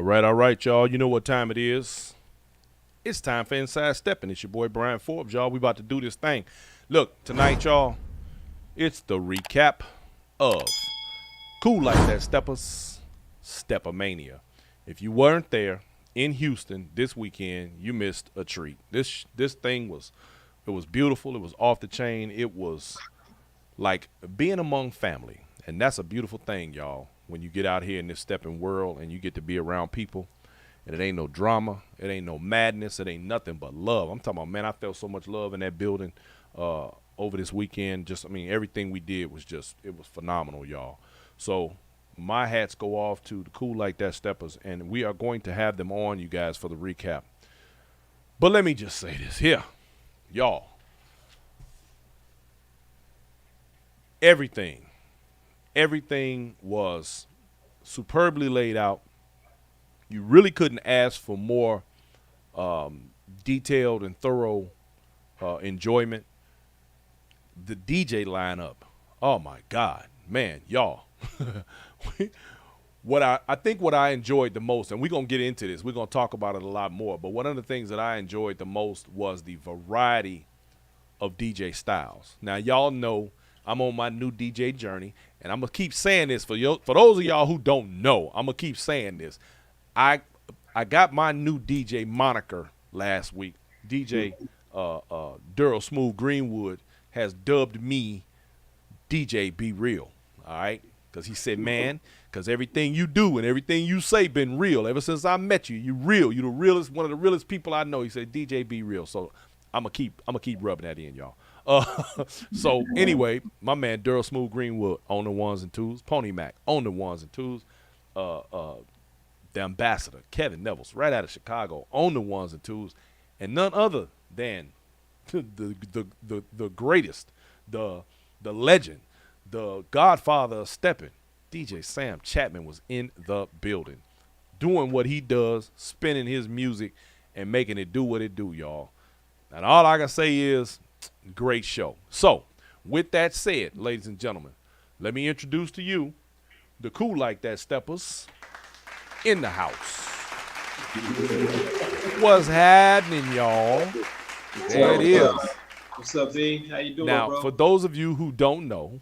All right, y'all. You know what time it is. It's time for Inside Steppin'. It's your boy Brian Forbes, y'all. We about to do this thing. Look, tonight, y'all, it's the recap of Cool Like That Steppers, StepperMania. If you weren't there in Houston this weekend, you missed a treat. This thing was, it was beautiful. It was off the chain. It was like being among family. And that's a beautiful thing, y'all, when you get out here in this stepping world and you get to be around people. And it ain't no drama. It ain't no madness. It ain't nothing but love. I'm talking about, man, I felt so much love in that building over this weekend. Everything we did was it was phenomenal, y'all. So my hats go off to the Cool Like That Steppers, and we are going to have them on, you guys, for the recap. But let me just say this here, y'all. Everything was superbly laid out. You really couldn't ask for more detailed and thorough enjoyment. The DJ lineup, oh my God, man, y'all. I think what I enjoyed the most, and we're going to get into this, we're going to talk about it a lot more, but one of the things that I enjoyed the most was the variety of DJ styles. Now, y'all know I'm on my new DJ journey, and I'm going to keep saying this for those of y'all who don't know. I'm going to keep saying this. I got my new DJ moniker last week. DJ Daryl Smooth Greenwood has dubbed me DJ Be Real, all right? Because he said, man, because everything you do and everything you say been real. Ever since I met you, you real. You the realest, one of the realest people I know. He said, DJ Be Real. So I'm gonna keep rubbing that in, y'all. So anyway, my man Daryl Smooth Greenwood on the ones and twos. Pony Mac on the ones and twos. The ambassador, Kevin Nevels, right out of Chicago, on the ones and twos, and none other than the greatest, the legend, the godfather of stepping, DJ Sam Chapman was in the building, doing what he does, spinning his music and making it do what it do, y'all. And all I can say is, great show. So, with that said, ladies and gentlemen, let me introduce to you the Cool Like That Steppers in the house. What's happening, y'all? There it is. What's up, B? How you doing, now, bro? for those of you who don't know,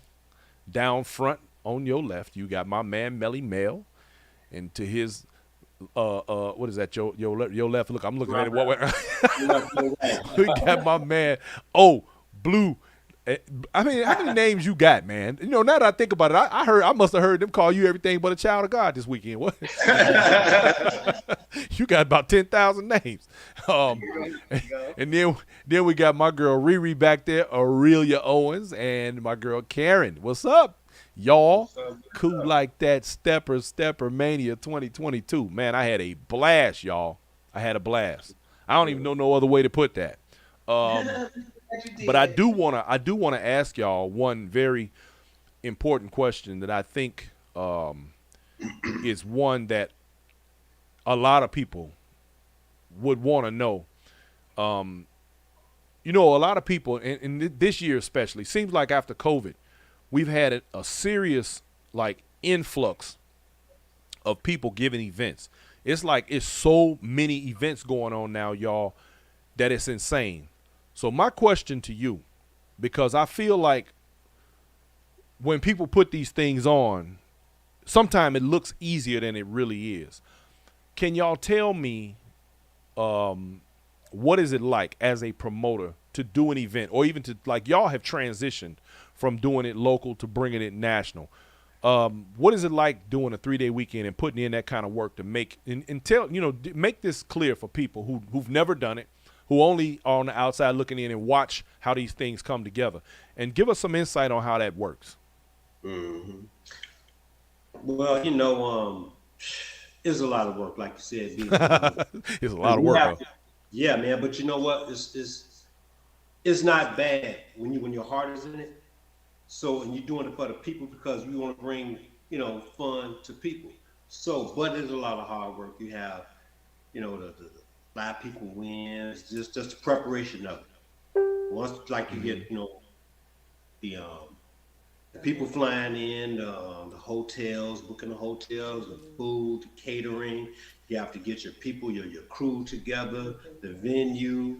down front on your left, you got my man Melly Mel, and to his what is that? Your left. Look, I'm looking at it. We got my man. Oh, Blue. I mean, how many names you got, man? You know, now that I think about it, I must have heard them call you everything but a child of God this weekend. What? You got about 10,000 names. And then we got my girl Riri back there, Aurelia Owens, and my girl Karen. What's up, y'all? Cool Like That StepperMania 2022. Man, I had a blast, y'all. I had a blast. I don't even know no other way to put that. But I do wanna ask y'all one very important question that I think is one that a lot of people would want to know. You know, a lot of people, and this year especially, seems like after COVID, we've had a serious influx of people giving events. It's like it's so many events going on now, y'all, that it's insane. So my question to you, because I feel like when people put these things on, sometimes it looks easier than it really is. Can y'all tell me what is it like as a promoter to do an event, or even to, like, y'all have transitioned from doing it local to bringing it national. What is it like doing a 3-day weekend and putting in that kind of work to make make this clear for people who've never done it, who only are on the outside looking in and watch how these things come together, and give us some insight on how that works. Mm-hmm. Well, it's a lot of work, like you said. It's a lot of work. Yeah, man. But you know what? It's not bad when your heart is in it. So, and you're doing it for the people because you want to bring fun to people. So, but it's a lot of hard work. You have the live people wins, just the preparation of it. Once, like, you get the The people flying in, the hotels, booking the hotels, the food, the catering. You have to get your people, your crew together, the venue,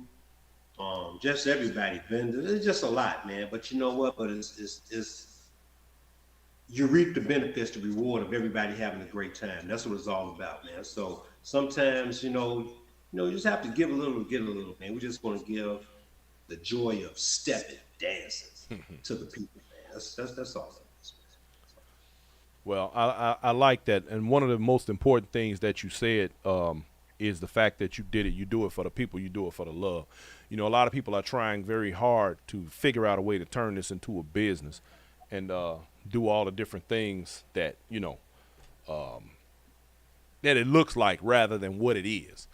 just everybody, vendors. It's just a lot, man. But you know what? But it's you reap the benefits, the reward of everybody having a great time. That's what it's all about, man. So sometimes, you just have to give a little to get a little, man. We just want to give the joy of stepping, dancing to the people, man. That's all it is, man. That's all. Well, I like that, and one of the most important things that you said is the fact that you did it. You do it for the people. You do it for the love. You know, a lot of people are trying very hard to figure out a way to turn this into a business, and do all the different things that that it looks like rather than what it is.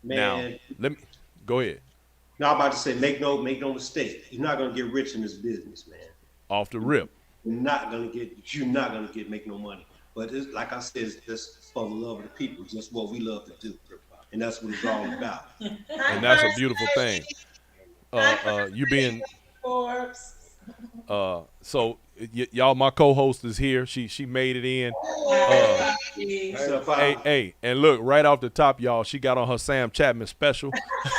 Now, Man, let me go ahead. now I'm about to say, make no mistake. You're not gonna get rich in this business, man. Off the rip. You're not gonna get make no money. But it's, like I said, it's just for the love of the people, just what we love to do, and that's what it's all about. And that's a beautiful thing. You being Forbes. so y'all, my co-host is here. She made it in. So Hey, and look, right off the top, y'all, she got on her Sam Chapman special.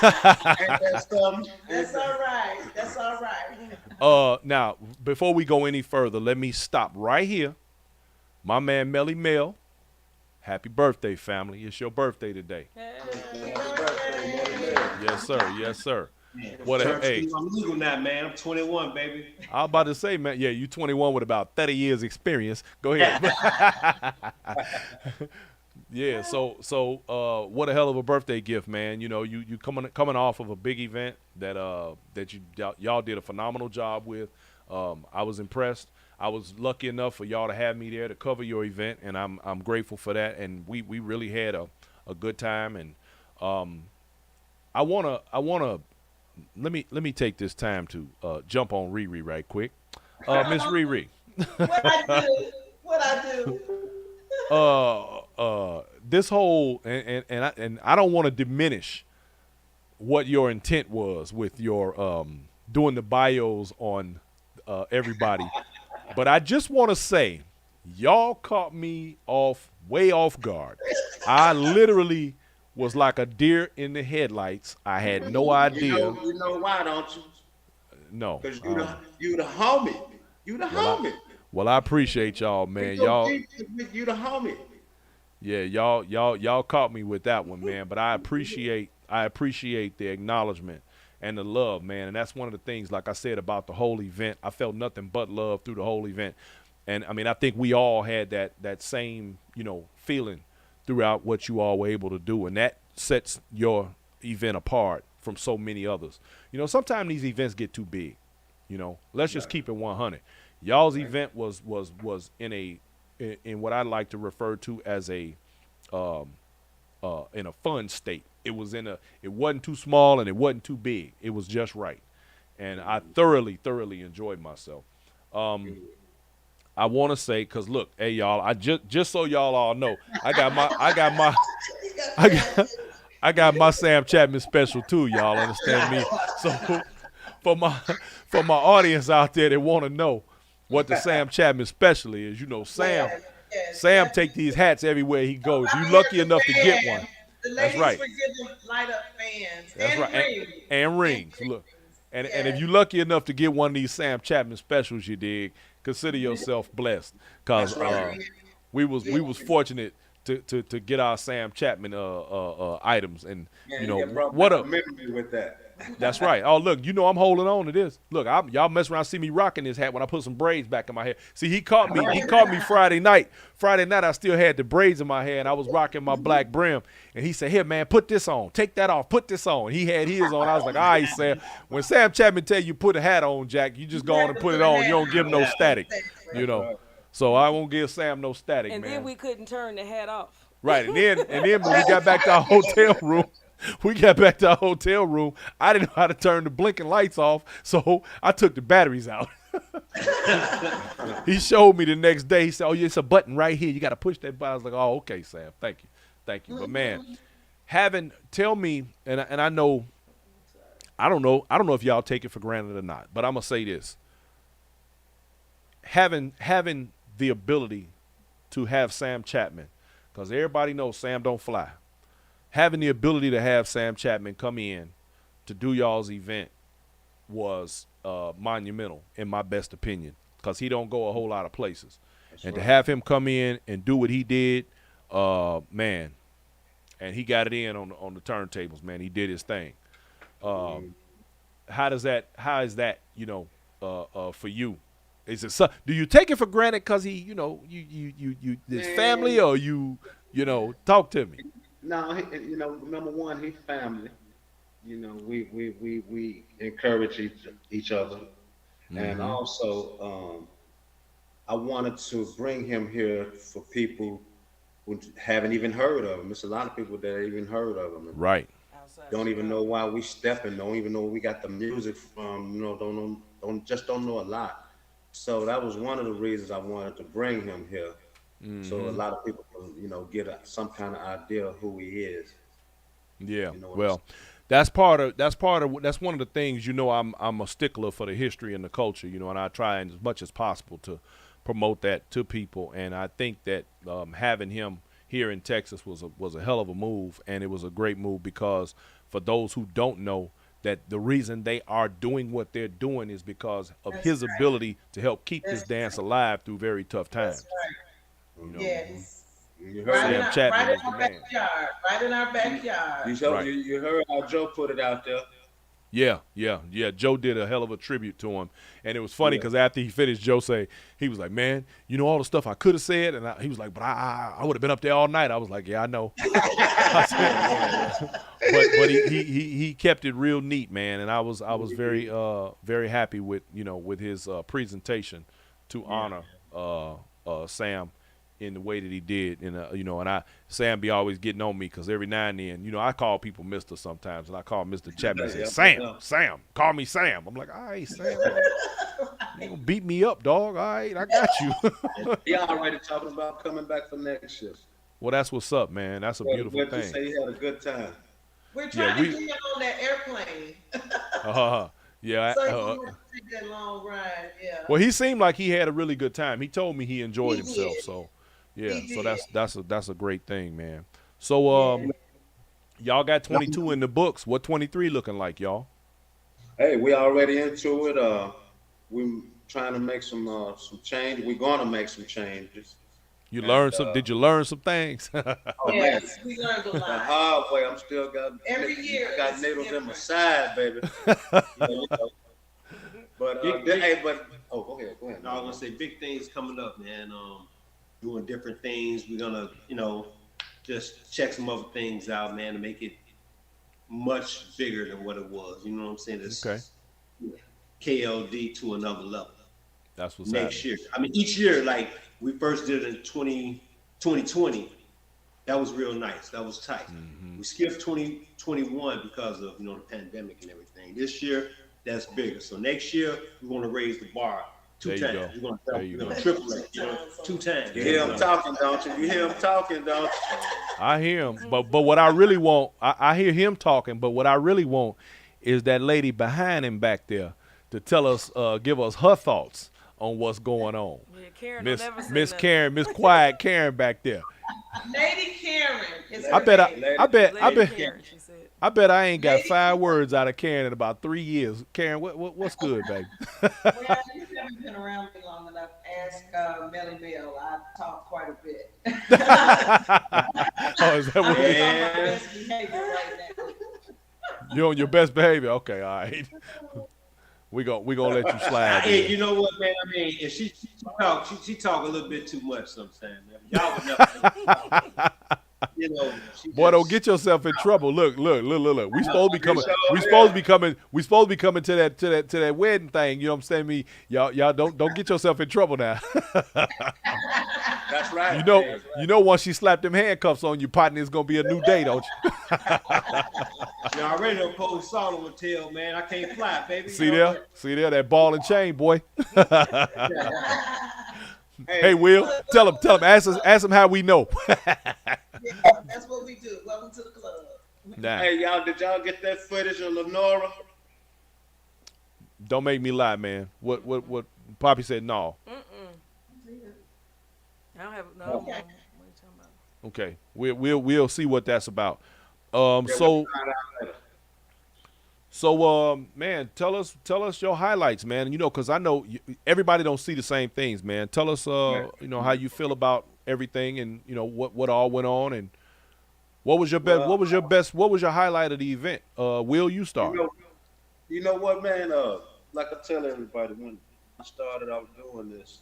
That's all right. That's all right. Now, before we go any further, let me stop right here. My man Melly Mel, happy birthday, family. It's your birthday today. Yes, sir. Yes, sir. What a hey. I'm legal now, man. I'm 21, baby. I was about to say, man, yeah, you 21 with about 30 years experience. Go ahead. Yeah, so what a hell of a birthday gift, man. You know, you coming off of a big event that y'all did a phenomenal job with. I was impressed. I was lucky enough for y'all to have me there to cover your event, and I'm grateful for that. And we really had a good time. And I wanna let me take this time to jump on Riri right quick. Miss Riri. What I do? This whole and I don't want to diminish what your intent was with your doing the bios on everybody, but I just want to say y'all caught me way off guard. I literally was like a deer in the headlights. I had no idea. You know why, don't you? No. Because you the homie. You the homie. Well, I appreciate y'all, man. Y'all, You the homie. yeah, y'all caught me with that one, man. But I appreciate the acknowledgement and the love, man. And that's one of the things, like I said, about the whole event. I felt nothing but love through the whole event. And I mean, I think we all had that same, feeling throughout what you all were able to do, and that sets your event apart from so many others. Sometimes these events get too big. Let's just keep it 100. Y'all's event was in what I like to refer to as in a fun state. It wasn't too small and it wasn't too big. It was just right, and I thoroughly enjoyed myself. I want to say, cause look, hey y'all, I just so y'all all know, I got my Sam Chapman special too. Y'all understand me? So for my audience out there that want to know what the Sam Chapman special is, Sam take these hats everywhere he goes. You lucky enough to get one. The That's ladies right. were getting light up fans. That's and right. Rings. And rings. Look. And if Yeah. you lucky enough to get one of these Sam Chapman specials, you dig, consider yourself blessed. Cause we was fortunate to get our Sam Chapman items, and what up? Memory with that. That's right. Oh, look, I'm holding on to this. Look, y'all mess around, see me rocking this hat when I put some braids back in my hair. See, he caught me. He caught me Friday night. Friday night, I still had the braids in my hair, and I was rocking my black brim. And he said, "Here, man, put this on. Take that off. Put this on." And he had his on. I was like, "All right, Sam. When Sam Chapman tell you put a hat on, Jack, you just go on and put it on. You don't give him no static, So I won't give Sam no static, And man. then we couldn't turn the hat off. Right, and then when we got back to our hotel room, I didn't know how to turn the blinking lights off, so I took the batteries out. He showed me the next day. He said, "Oh, yeah, it's a button right here. You got to push that button." I was like, "Oh, okay, Sam. Thank you." But man, tell me, and I know, I don't know if y'all take it for granted or not, but I'm gonna say this: having the ability to have Sam Chapman, because everybody knows Sam don't fly. Having the ability to have Sam Chapman come in to do y'all's event was monumental, in my best opinion, because he don't go a whole lot of places. That's And right. to have him come in and do what he did, man, and he got it in on the turntables, man. He did his thing. How is that, for you? Is it do you take it for granted because he, you his family, or talk to me? No, number one, he family. We encourage each other, and also I wanted to bring him here for people who haven't even heard of him. There's a lot of people that haven't even heard of him. Right. Don't even know why we stepping. Don't even know where we got the music from. Don't know a lot. So that was one of the reasons I wanted to bring him here, so a lot of people can, get some kind of idea of who he is. Yeah. You know what Well, that's one of the things, I'm a stickler for the history and the culture, and I try as much as possible to promote that to people. And I think that having him here in Texas was a hell of a move, and it was a great move because for those who don't know, that the reason they are doing what they're doing is because of his ability to help keep this dance alive through very tough times. That's right. Yes. You Right heard, Sam Chapman right was in the our man. backyard. Right in our backyard. Right. you heard how Joe put it out there. Yeah. Joe did a hell of a tribute to him, and it was funny because after he finished, Joe he was like, "Man, all the stuff I could have said," and he was like, "But I would have been up there all night." I was like, "Yeah, I know." but he kept it real neat, man, and I was very very happy with with his presentation to honor Sam in the way that he did, and Sam be always getting on me because every now and then, I call people Mister sometimes, and I call Mr. Chapman and say, Sam, call me Sam. I'm like, all right, Sam, you gonna beat me up, dog. All right, I got you. He already talking about coming back for next shift. Well, that's what's up, man. That's a beautiful But you thing. say he had a good time. We're trying Yeah, to get him on that airplane. Yeah. So he won't take that long ride. Yeah. Well, he seemed like he had a really good time. He told me he enjoyed He himself. did. So, yeah. He So did. that's a great thing, man. So, y'all got 22 in the books. What 23 looking like, y'all? Hey, we already into it. We're trying to make some change. We're gonna make some changes. You learned some? Did you learn some things? Oh, Yes, we learned a The lot. hard way. I'm still got Every year got it's needles in my different. side, baby. But go ahead. No, I was gonna say big things coming up, man. Doing different things. We're gonna, just check some other things out, man, to make it much bigger than what it was. You know what I'm saying? It's Okay. KLD to another level. That's what's Next happening. year. I mean, each year, like we first did it in 2020, that was real nice. That was tight. We skipped 2021 because of the pandemic and everything. This year, that's bigger. So next year, we want to raise the bar There two you times. go. We're There you going go. to triple it. 2 times. You hear him talking, don't you? You hear him talking, don't you? I hear him, but what I really want, I hear him talking, but what I really want is that lady behind him back there to tell us, give us her thoughts on what's going on. Yeah, Karen don't never say Miss nothing. Karen, Miss Quiet Karen back there. Lady Karen is her I bet name. Lady Karen, she said. I bet I ain't got Lady 5 words out of Karen in about 3 years. Karen, what's good, baby? Well, you haven't been around me long enough. Ask Melly Bell. I talk quite a bit. Oh, is that what I'm on my Yeah. best behavior right now. you're on your best behavior? Okay, all right. We gonna let you slide. Hey, there. you know what, man? I mean, if she talk a little bit too much sometimes, man. Y'all would never. She Boy, don't just- get yourself in trouble. Look. We supposed to be coming. sure We supposed to be coming. We supposed to be coming to that wedding thing. You know what I'm saying? Me, y'all don't get yourself in trouble now. That's right. You know, once she slapped them handcuffs on you, partner, it's gonna be a new day, don't you? You already done pulled Solomon tail, man. I can't fly, baby. See there, that ball and chain, boy. Hey, Hey, Will, tell him, ask him how we know. Yeah, that's what we do. Welcome to the club. Nah, Hey, did y'all get that footage of Lenora? don't make me lie, man. What Poppy said, no. have no. Okay. What are you talking about? Okay, we'll see what that's about. Yeah, we'll So find out later. man, tell us your highlights, man. You know, because I know everybody don't see the same things, man. Tell us, Right. you know, how you feel about everything, and you know what all went on, and what was your best, Well, what was your highlight of the event? Will you you start? know, you know what, man? Like I tell everybody, when I started out doing this,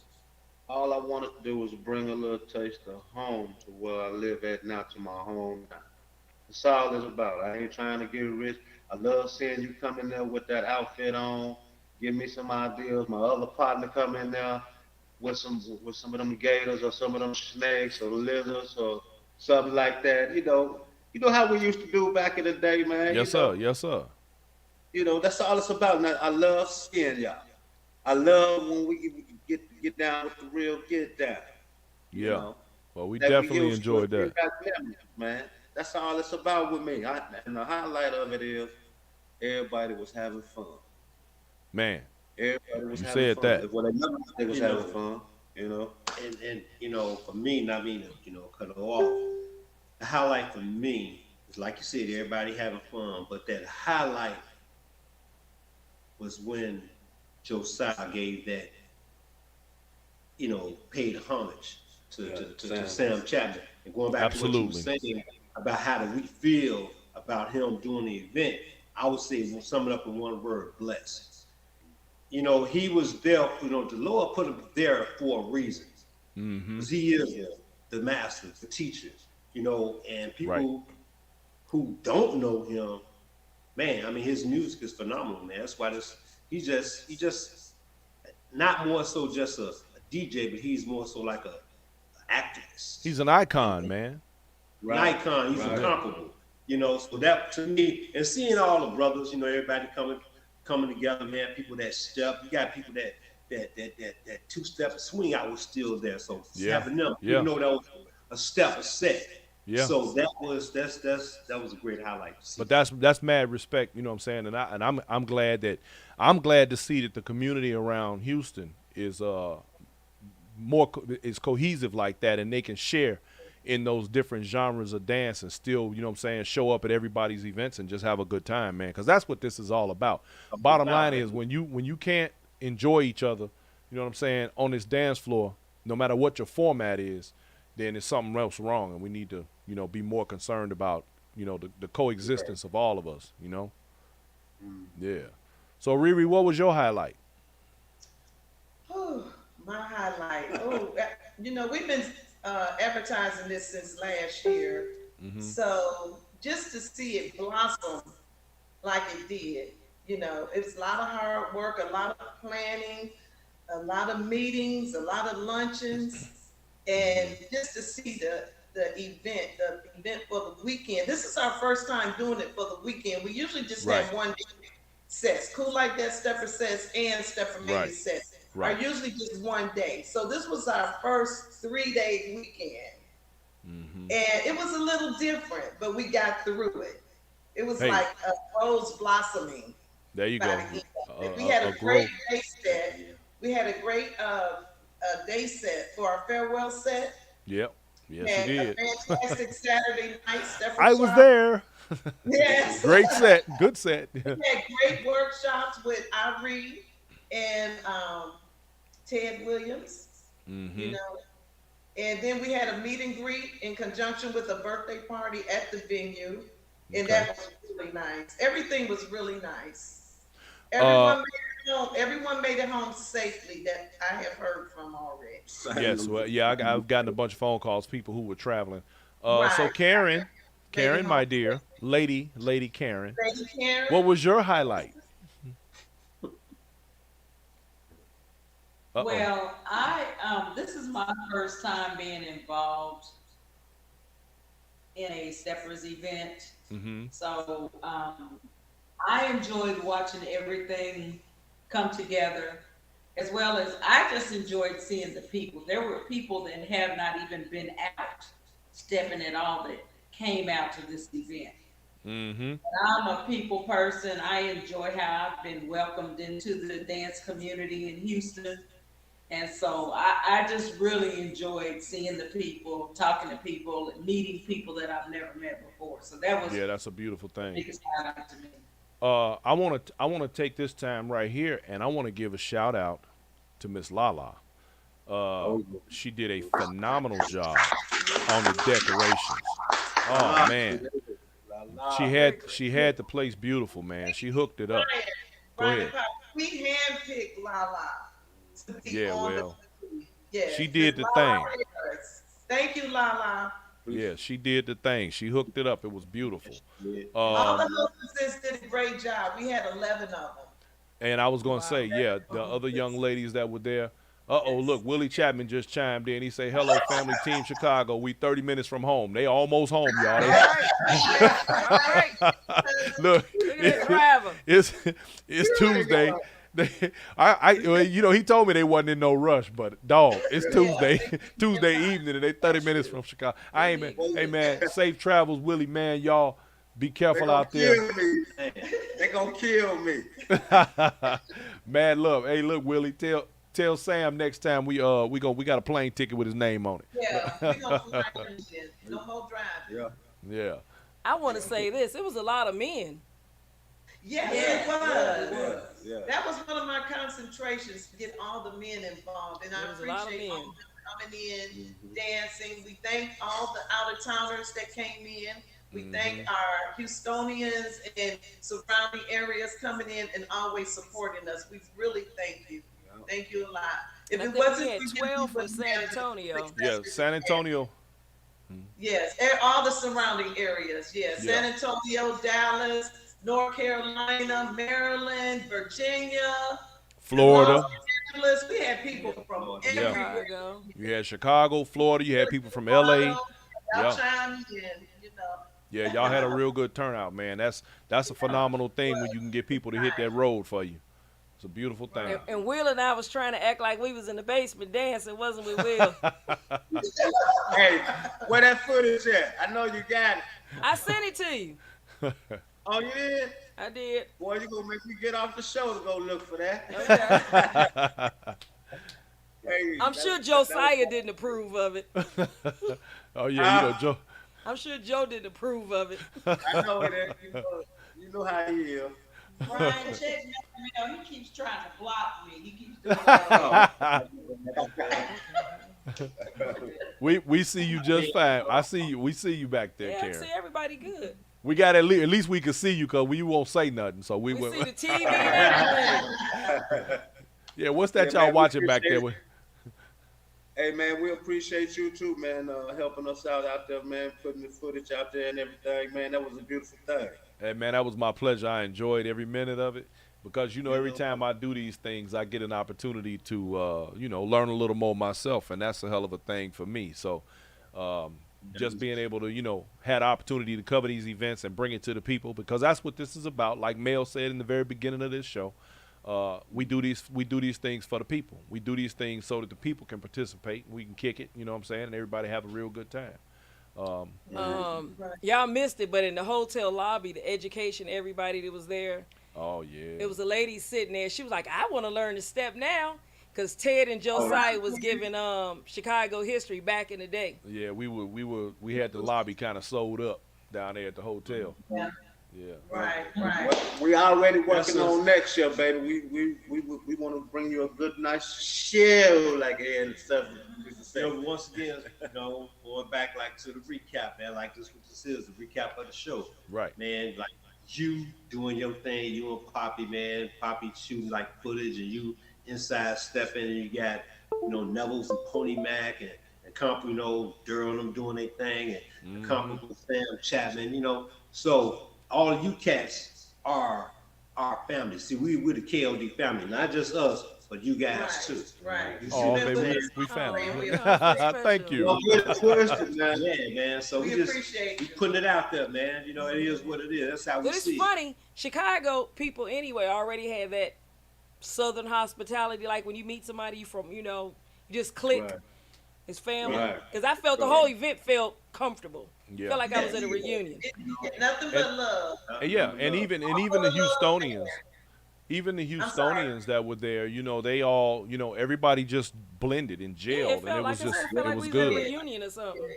all I wanted to do was bring a little taste of home to where I live at now, to my home now. That's all it's about. I ain't trying to get rich. I love seeing you come in there with that outfit on. Give me some ideas. My other partner come in there with some of them gators or some of them snakes or lizards or something like that. You know how we used to do back in the day, man. Yes, sir. Yes, sir. That's all it's about. And I love seeing y'all. I love when we get down with the real get down. You Yeah. know Well, we that we definitely used to enjoyed bring that, back memories, man. That's all it's about with me. And the highlight of it is everybody was having fun. man. Everybody was You having said fun. that. Well, they was You having know, fun. You know. and for me, not mean to, cut it off. The highlight for me is like you said, everybody having fun, but that highlight was when Josiah gave that, paid homage to, Yeah, to Sam. Sam Chapman. And going back to what you were Absolutely. saying about how do we feel about him doing the event, I would say we'll sum it up in one word: blessed. He was there. The Lord put him there for a reason, Mm-hmm. because he is the master, the teacher. And Right. people who don't know him, man, I mean, his music is phenomenal, man. That's why he just not more so just a DJ, but he's more so like a activist He's an and icon, man. an Right. icon. He's Right. Yeah. incomparable. So that to me, and seeing all the brothers, everybody coming together, man. People that step, you got people that two step swing out was still there. So Yeah. having them, Yeah. that was a step, a set. Yeah. So that was a great highlight to But see. that's mad respect, you know what I'm saying? And I'm glad that I'm glad to see that the community around Houston is is cohesive like that, and they can share in those different genres of dance and still, you know what I'm saying, show up at everybody's events and just have a good time, man, cuz that's what this is all about. Bottom line is when you can't enjoy each other, you know what I'm saying, on this dance floor, no matter what your format is, then there's something else wrong, and we need to, be more concerned about, the coexistence of all of us, you know? Yeah. So Riri, what was your highlight? Oh, my highlight. We've been advertising this since last year. Mm-hmm. So just to see it blossom like it did, it was a lot of hard work, a lot of planning, a lot of meetings, a lot of luncheons, and just to see the event for the weekend. This is our first time doing it for the weekend. We usually just Right. have one day sets. Cool like that Stepper sets and StepperMania Right. sets are Right. usually just one day. So this was our first 3-day weekend. Mm-hmm. And it was a little different, but we got through it. It was Hey, like a rose blossoming there you by go. the end of it. We had A a great growth. day set. We had a great day set for our farewell set. Yep. We Yes, you had a did. fantastic Saturday night Stepper I was shop. there. Yes. Great set. Good set. We had great workshops with Irene and Ted Williams, you Mm-hmm. know. And then we had a meet and greet in conjunction with a birthday party at the venue. And Okay. that was really nice. Everything was really nice. Uh, Everyone made it home safely that I have heard from already. yes. Well, yeah. I've gotten a bunch of phone calls, people who were traveling. So Right. Made it Karen, home my dear, safely. lady Karen, Thank you, Karen. what was your highlight? Uh oh. Well, this is my first time being involved in a Steppers event. Mm-hmm. So I enjoyed watching everything come together, as well as I just enjoyed seeing the people. There were people that have not even been out stepping at all that came out to this event. Mm-hmm. I'm a people person. I enjoy how I've been welcomed into the dance community in Houston. And so I just really enjoyed seeing the people, talking to people, and meeting people that I've never met before. So that was Yeah, that's a beautiful the thing. biggest highlight to me. I want to take this time right here, and I want to give a shout out to Miss Lala. Uh, Oh, she did a phenomenal job on the decorations. la Oh la, man, la she la. had she had the place beautiful, man. She hooked it up. Brian, Go Brian and ahead. Pop, we handpicked Lala to be Yeah, on the well, movie. Yes, she Miss did the Lala thing. Harris. Thank you, Lala. Yeah, she did the thing. She hooked it up. It was beautiful. Yeah. All the Um, hostesses did a great job. We had 11 of them. and I was gonna say, Wow. yeah, the other young ladies that were there. Uh-oh, look, Yes. Willie Chapman just chimed in. He say, "Hello, family, team Chicago. We 30 minutes from home. They almost home, y'all. All They right. All right. look, Look at that driver. it's it's Tuesday. Well, he told me they wasn't in no rush, but dog, it's Tuesday, Tuesday evening, and they 30 minutes from Chicago. I ain't man, hey man, safe travels, Willie, man. Y'all be They careful gonna out there. kill me. They gonna kill me. Mad love. Hey, look, Willie, tell Sam next time we got a plane ticket with his name on it. Yeah, we gonna fly in. No more driving. Yeah. Yeah. I want to say this. It was a lot of men. Yes, Yes, it was. Yeah. Yeah. That was one of my concentrations to get all the men involved, and I There was a lot of appreciate all men. of them coming in, dancing. We thank all the out of towners that came in. We thank our Houstonians and surrounding areas coming in and always supporting us. We really thank you. Thank you a lot. If And I it think wasn't we had for you, 12 we from wouldn't San have the Antonio. success Yeah, that San we had. Antonio. Yes, all the surrounding areas. Yes, Yeah. San Antonio, Dallas, North Carolina, Maryland, Virginia, Los Florida. Angeles. We had people from Yeah. everywhere. Chicago. You had Chicago, Florida. You had people from LA. Y'all Yeah. chime in, you know. Yeah, y'all had a real good turnout, man. That's a phenomenal thing when you can get people to hit that road for you. It's a beautiful thing. And Will and I was trying to act like we was in the basement dancing, wasn't we, Will? Hey, where that footage at? I know you got it. I sent it to you. Oh, you did? I did. Boy, you gonna make me get off the show to go look for that. Okay. Hey, I'm sure Josiah didn't approve of it. Oh yeah, Joe. I'm sure Joe didn't approve of it. I know that. You know how he is. Brian, check me out. He keeps trying to block me. He keeps doing that. We see you just fine. I see you. We see you back there, Yeah, I Karen. see everybody good. We got at least we can see you because we won't say nothing. So we We went. see the TV and everything. Yeah, what's that Yeah, y'all man, we watching back there? appreciate Hey man, we appreciate you too, man, helping us out there, man, putting the footage out there and everything, man. That was a beautiful thing. Hey man, that was my pleasure. I enjoyed every minute of it because every time I do these things, I get an opportunity to learn a little more myself, and that's a hell of a thing for me. So just being able to had the opportunity to cover these events and bring it to the people because that's what this is about. Like Mel said in the very beginning of this show, we do these things for the people. We do these things so that the people can participate. We can kick it, you know what I'm saying, and everybody have a real good time. Y'all missed it, but in the hotel lobby, the education, everybody that was there, Oh yeah. it was a lady sitting there. She was like, I want to learn the step now. Because Ted and Josiah was giving Chicago history back in the day. Yeah, we had the lobby kind of sold up down there at the hotel. Yeah. Yeah. Right. Well, we already working on next year, baby. We want to bring you a good, nice show like and stuff. Once again, going back like to the recap, man. Like this, what this is, the recap of the show. Right. Man, like you doing your thing, you and Poppy, man. Poppy shooting like footage, and you inside stepping, and you got Neville's and Pony Mac and Durham doing their thing, and the company with Sam Chapman, So all of you cats are our family. See, we're the KLD family, not just us, but you guys too. Right. You see Oh, what I'm baby, saying? we family. Oh, Thank you. Well, good question, man. Yeah, man. So We appreciate we you. putting it out there, man. It is what it is. That's how we But it's see it. funny, Chicago people anyway already had that Southern hospitality. Like when you meet somebody from, you just click. Right. His family. Right. Because I felt the whole event felt comfortable. Yeah. Felt like I was at a reunion. Nothing but love. And yeah, and even the Houstonians, even the I'm sorry. Houstonians that were there, you know, they all, you know, everybody just blended and Yeah, gelled, it and felt it like was I said, just, it felt it like was we was at a good. reunion or something.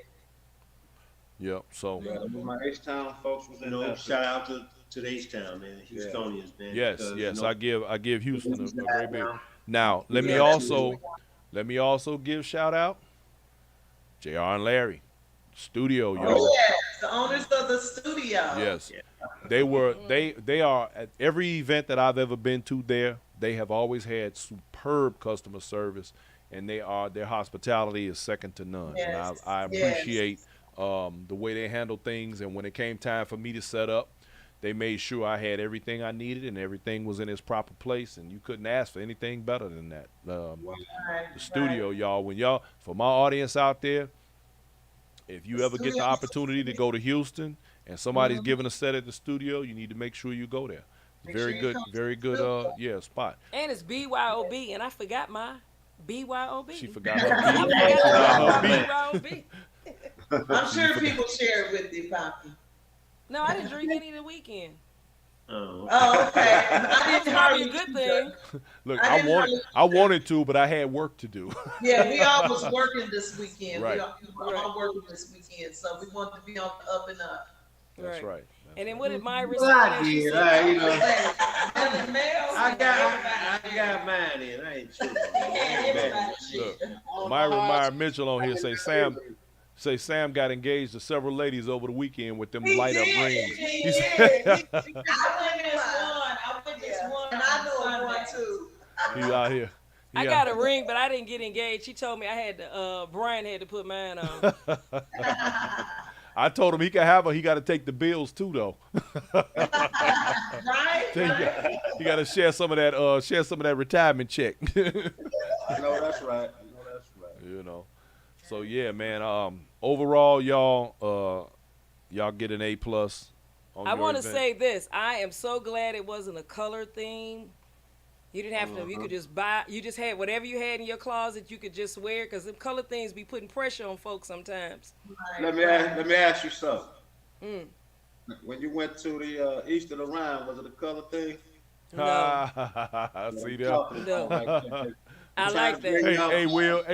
Yep. So Yeah, my H-Town folks was in No, there. shout out to H-Town, man, Houstonians, man. yes, Because, yes, I give Houston he's a great big. now. Now Yeah, that's true. let me also give shout out Jr. and Larry studio, Oh, y'all. Yes, the owners of the studio. Yes, they are at every event that I've ever been to there. They have always had superb customer service, and their hospitality is second to none. And Yes, I yes. appreciate the way they handle things. And when it came time for me to set up, they made sure I had everything I needed and everything was in its proper place. And you couldn't ask for anything better than that. Right, The studio, y'all. When y'all, for my audience out there, if you The ever get the studio- opportunity to go to Houston and somebody's giving a set at the studio, you need to make sure you go there. Make sure you come to Very the good, studio. yeah, spot. And it's BYOB, and I forgot my BYOB. She forgot her I beat. forgot Her beat. my BYOB. I'm sure people share it with you, Poppy. No, I didn't drink any the weekend. Oh, Oh, okay. I That's didn't probably a hardly good thing. Look, I didn't I wanted to, but I had work to do. Yeah, we all was working this weekend. Right. We were all working this weekend, so we wanted to be on the up and up. That's right. And then what did Myra say? Well, I that she did. said? You know, And the males I and got everybody mine in. I ain't tripping. Yeah, everybody Look, Myra Mitchell on here say Sam got engaged to several ladies over the weekend with them He light up did. rings. He He did. said- I witnessed one. I witnessed one. And I know on of one Sunday. too. He out here. I got a ring, but I didn't get engaged. She told me I had to, Brian had to put mine on. I told him he could have her. He got to take the bills too, though. Right? You got to share some of that retirement check. No, that's right. You know. So yeah, man. Overall, y'all get an A+. I want to say this. I am so glad it wasn't a color theme. You didn't have to. You could just buy. You just had whatever you had in your closet. You could just wear because them color things be putting pressure on folks sometimes. Let me ask you something. When you went to the East of the Rhine, was it a color thing? No, See that? No. I like that. Hey, Will.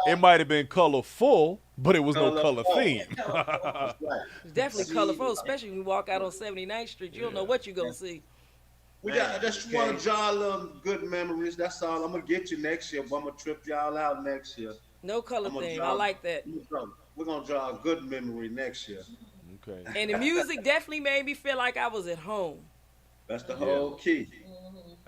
It might have been colorful, but it was no color theme. It's definitely colorful, especially when you walk out on 79th Street. You don't know what you're gonna see. We got just want to draw a little good memories. That's all. I'm gonna get you next year, but I'm gonna trip y'all out next year. No color I'm gonna theme. draw- I like that. We're gonna draw a good memory next year. Okay. And the music definitely made me feel like I was at home. That's the whole key.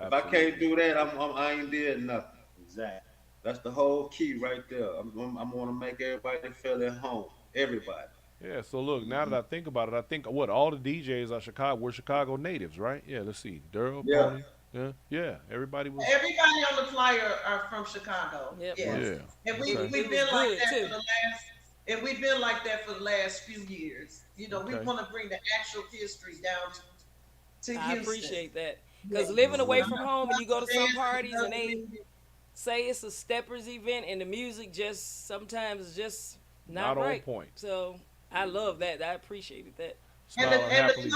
If I can't do that, I ain't did nothing. Exactly. That's the whole key right there. I'm gonna make everybody feel at home. Everybody. Yeah, so look, now that I think about it, I think all the DJs are were Chicago natives, right? Yeah, let's see. Durham, Yeah. Pony. Yeah, everybody was. Everybody on the flyer are from Chicago. Yep. Yes. Yeah. And Okay. we've It been was like good, that too. for the last. And we've been like that for the last few years. You know, we Okay. want to bring the actual history down to I Houston. appreciate that. Because living away from home and you go to some parties and they say it's a steppers event and the music just sometimes is just not Not on right. point. So I love that. I appreciated that. And Smiling the happily.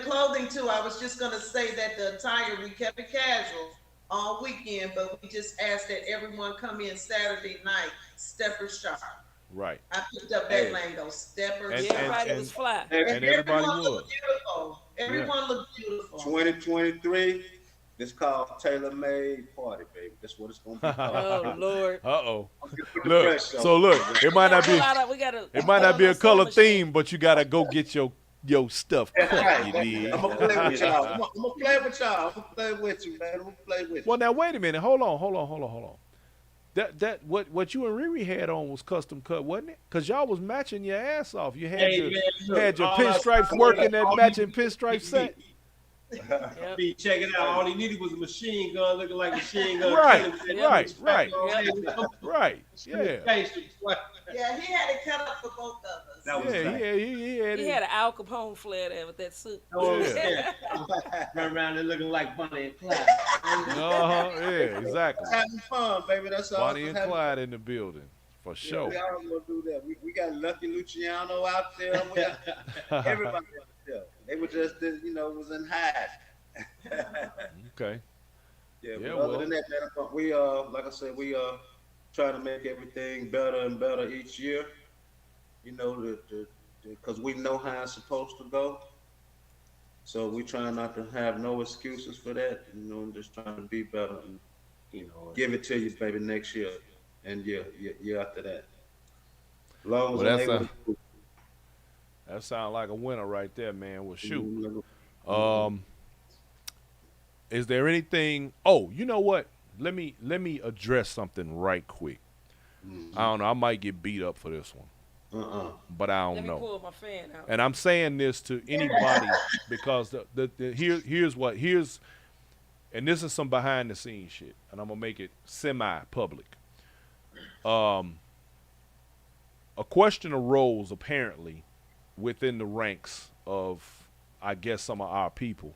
clothing too. I was just gonna say that the attire we kept it casual all weekend, but we just asked that everyone come in Saturday night, stepper sharp. Right. I picked up that lingo, stepper And- sharp. Everybody and- was fly. And everybody everyone was. looked beautiful. Everyone looked beautiful. 2023. This called Tailor Made Party, baby. That's what it's gonna be called. Oh Lord. Uh-oh. Put the Look, pressure on. so look, it might not be We it might not be a gotta color sewing machine. theme, but you gotta go get your stuff That's cut, right. you dig? I'm gonna play with y'all. I'm gonna play with y'all. I'm gonna play with you, man. I'm gonna play with you. Well, now wait a minute. Hold on. That what you and Riri had on was custom cut, wasn't it? Cause y'all was matching your ass off. You had your pinstripes working that matching pinstripe set. Yep. Check it out. All he needed was a machine gun looking like a machine gun. Right. Yeah. Yeah, he had it cut up for both of us. That was Yeah, tight. he had He it. had an Al Capone flair there with that suit. Yeah. Run around there looking like Bonnie and Clyde. Yeah, exactly. Having fun, baby. That's all. Bonnie and Clyde in the building, for sure. We all gonna do that. We got Lucky Luciano out there. We got everybody out there. They were just, was in hide. Okay. Yeah, Yeah. but other Well. than that, man, we like I said, we try to make everything better and better each year. You know, because we know how it's supposed to go. So we try not to have no excuses for that. You know, and just trying to be better and You know, give it to you, baby, next year and year after that. As long as Well, I'm that's able a to do. that sounds like a winner right there, man. Well, shoot. Mhm. Um, is there anything? Oh, you know what? Let me address something right quick. I Mhm. don't know. I might get beat up for this one, Uh-uh. but I Let don't me know. pull my fan out. And I'm saying this to anybody because here's and this is some behind the scenes shit, and I'm gonna make it semi public. Um, a question arose apparently within the ranks of, I guess, some of our people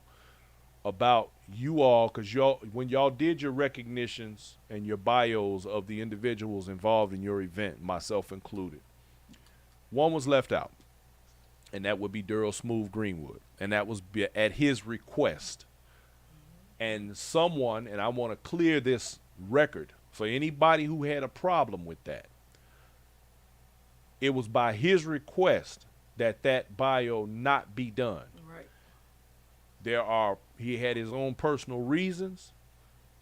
about you all, because y'all, when y'all did your recognitions and your bios of the individuals involved in your event, myself included, one was left out, and that would be Daryl Smooth Greenwood, and that was at his request. And someone, and I want to clear this record for anybody who had a problem with that, it was by his request that that bio not be done. Right. He had his own personal reasons,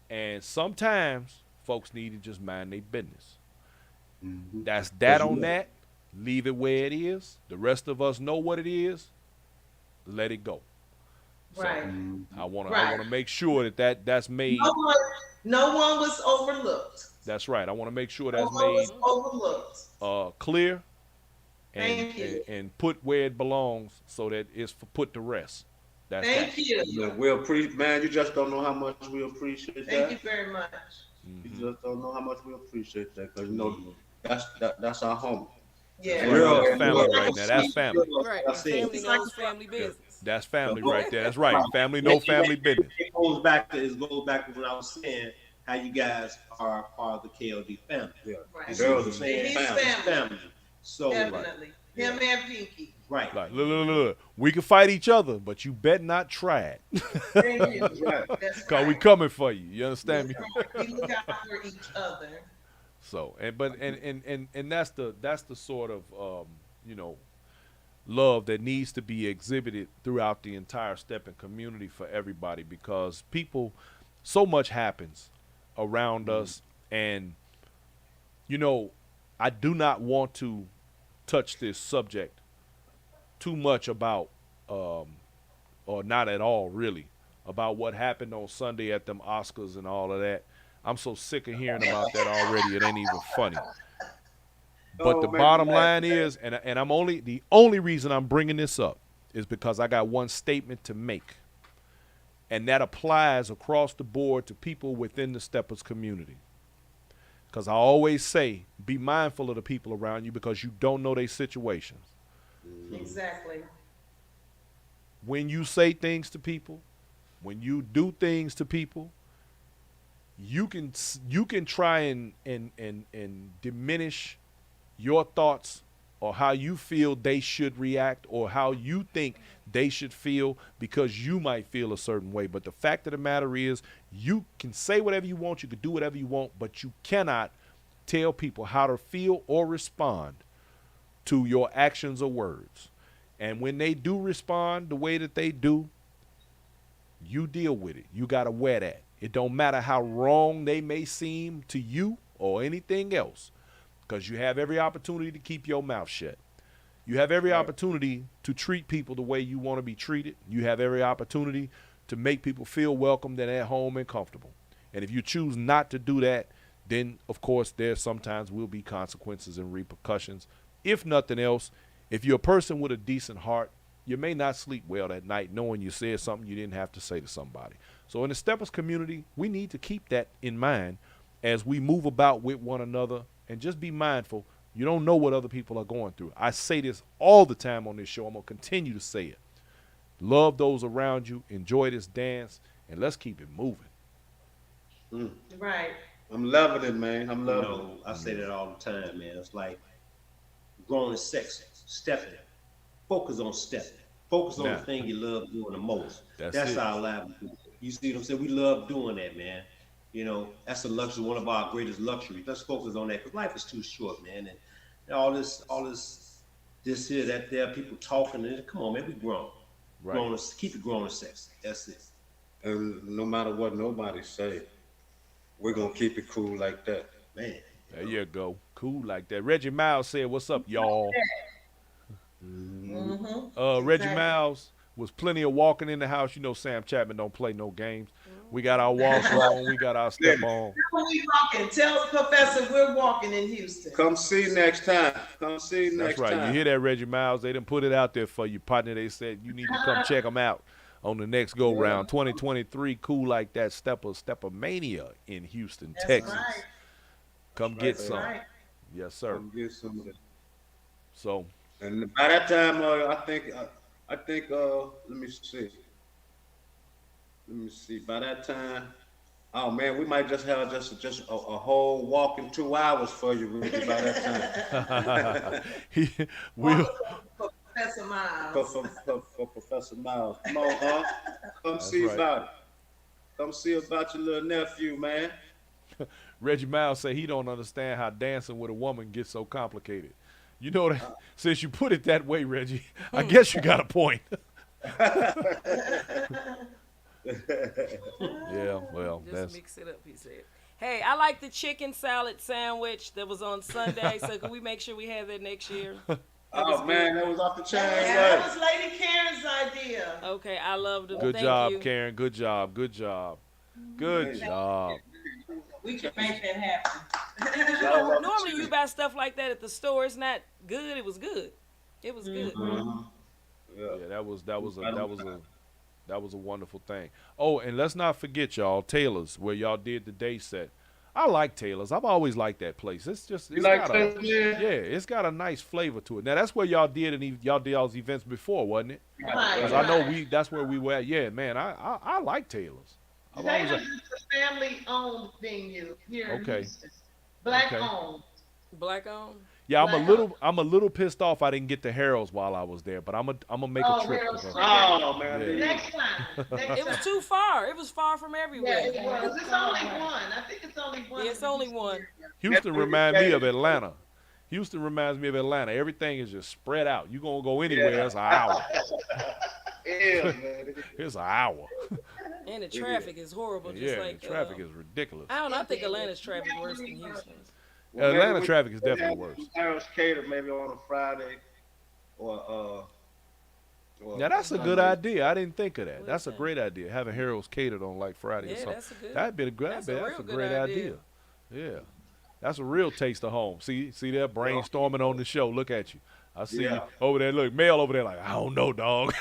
and sometimes folks need to just mind their business. Mhm. That's that Cause you on know, that. Leave it where it is. The rest of us know what it is. Let it go. So Right, mhm. I right. want to make sure that's No made. one, no one was overlooked. That's right. I want to make sure No that's one was made Mm-hmm. overlooked. clear Thank and you. and put where it belongs so that it's for put to rest. That's that. Thank you. Yeah, we appreciate, man. You just don't know how much we appreciate Thank you that. very much. You Hmm. just don't know how much we appreciate that, cause you know Mhm. that's our homie. That's Yes. right. Girl, That's It's family girl, like right a now. That's family. family. Right. I And said, family It's like knows a family yeah. business. That's The family whole, right there. That's right. right. Family no family business. It goes back to when I was saying how you guys are part of the KLD family. Yeah, You Right. see what girls I'm is And saying? his family. It's family, family. So, Right. definitely. yeah, Him and Pinky. right. Like, look, look, Mm-hmm. look. We can fight each other, but you bet not try it. Thank you. That's right. That's Cause we right. coming for you. You Yeah. understand That's me? right. We look out for each other. So, and that's the sort of you know, love that needs to be exhibited throughout the entire stepping community for everybody, because people, so much happens around Mhm. us, and you know, I do not want to touch this subject too much about um, or not at all really, about what happened on Sunday at them Oscars and all of that. I'm so sick of hearing about that already. It ain't even funny. But the Oh, make me bottom laugh, line man. is, and I'm only the only reason I'm bringing this up is because I got one statement to make, and that applies across the board to people within the steppers community. Because I always say, be mindful of the people around you because you don't know their situations. Mhm. Exactly. When you say things to people, when you do things to people, you can try and diminish your thoughts or how you feel they should react or how you think they should feel because you might feel a certain way. But the fact of the matter is, you can say whatever you want, you can do whatever you want, but you cannot tell people how to feel or respond to your actions or words. And when they do respond the way that they do, you deal with it. You got to wear that. It don't matter how wrong they may seem to you or anything else, because you have every opportunity to keep your mouth shut. You have every Right. opportunity to treat people the way you want to be treated. You have every opportunity to make people feel welcomed and at home and comfortable. And if you choose not to do that, then of course there sometimes will be consequences and repercussions. If nothing else, if you're a person with a decent heart, you may not sleep well at night knowing you said something you didn't have to say to somebody. So in the Steppers community, we need to keep that in mind as we move about with one another, and just be mindful. You don't know what other people are going through. I say this all the time on this show. I'm going to continue to say it. Love those around you. Enjoy this dance, and let's keep it moving. Mm. Right. I'm loving it, man. I'm You loving it. know, I say that all the time, man. It's like growing is sexy. Stepping. Focus on stepping. Focus on the Now, thing you love doing the most. that's That's it. our livelihood. You see what I'm saying? We love doing that, man. That's a luxury, one of our greatest luxuries. Let's focus on that because life is too short, man. And this here, that there, people talking. And come on, man, we grown. Right. Keep it grown and sexy. That's it. And no matter what nobody say, we're gonna keep it cool like that. Man. There you go. Cool like that. Reggie Miles said, "What's up, y'all?" Reggie Exactly. Miles was plenty of walking in the house. You know, Sam Chapman don't play no games. We got our walk on. We got our step on. We walking. Tell Professor we're walking in Houston. Come see next time. Come see That's next right. time. You hear that, Reggie Miles? They didn't put it out there for you, partner. They said you need to come check them out on the next go round. 2023, cool like that. StepperMania in Houston, That's Texas. right. Come get That's some. right. Yes, sir. Come get some of that. So And by that time, I think. Let me see. By that time, oh man, we might just have just a whole walking 2 hours for you, Ricky. By that time, we'll. Professor Miles. for Professor Miles, come on, huh? Come That's see right. about it. Come see about your little nephew, man. Reggie Miles say he don't understand how dancing with a woman gets so complicated. You know that since you put it that way, Reggie, I guess you got a point. Yeah, well, Just that's mix it up, he said. Hey, I like the chicken salad sandwich that was on Sunday, so can we make sure we have that next year? Oh man, that was off the chain. That Right? was Lady Karen's idea. Okay, I loved them. good Thank job, you. Karen. Good job. Good job. Good job. We can make that happen. Normally you buy stuff like that at the store. It's not good. It was good. It was good. Yeah, that was a wonderful thing. Oh, and let's not forget, y'all, Taylor's, where y'all did the day set. I like Taylor's. I've always liked that place. It's like got Taylor's, yeah? it's got a nice flavor to it. Now that's where y'all did y'all's events before, wasn't it? Right, Because I know right. that's where we were at. Yeah, man, I like Taylor's. I've always Taylor's is a family-owned venue here in Okay. Houston. Black Okay. owned. Black on. Yeah, Like, I'm a little pissed off I didn't get the Harold's while I was there, but I'm gonna make a trip. Harold's to go. Oh man, Yeah. Next time. Next It was time. too far. It was far from Yeah, everywhere. it was. It's only one. I think it's only one. Yeah, it's only one. Houston reminds me of Atlanta. Houston reminds me of Atlanta. Everything is just spread out. You gonna go anywhere, it's an hour. Yeah, man. It's an hour. And the traffic is horrible. Just Yeah, like the traffic is ridiculous. I don't know. I think Atlanta's traffic worse than Houston's. Well, Atlanta maybe we traffic is can definitely have worse. Harold's Cater maybe on a Friday, or Now that's a good Sunday. idea. I didn't think of that. What That's a is that? great idea. Having Harold's catered on like Friday or Yeah, something. that's a good. That'd be a great. That's a That's real a good great idea. idea. Yeah, that's a real taste of home. See that brainstorming on the show. Look at you. I see you Yeah. over there. Look, Mel over there. Like I don't know, dog.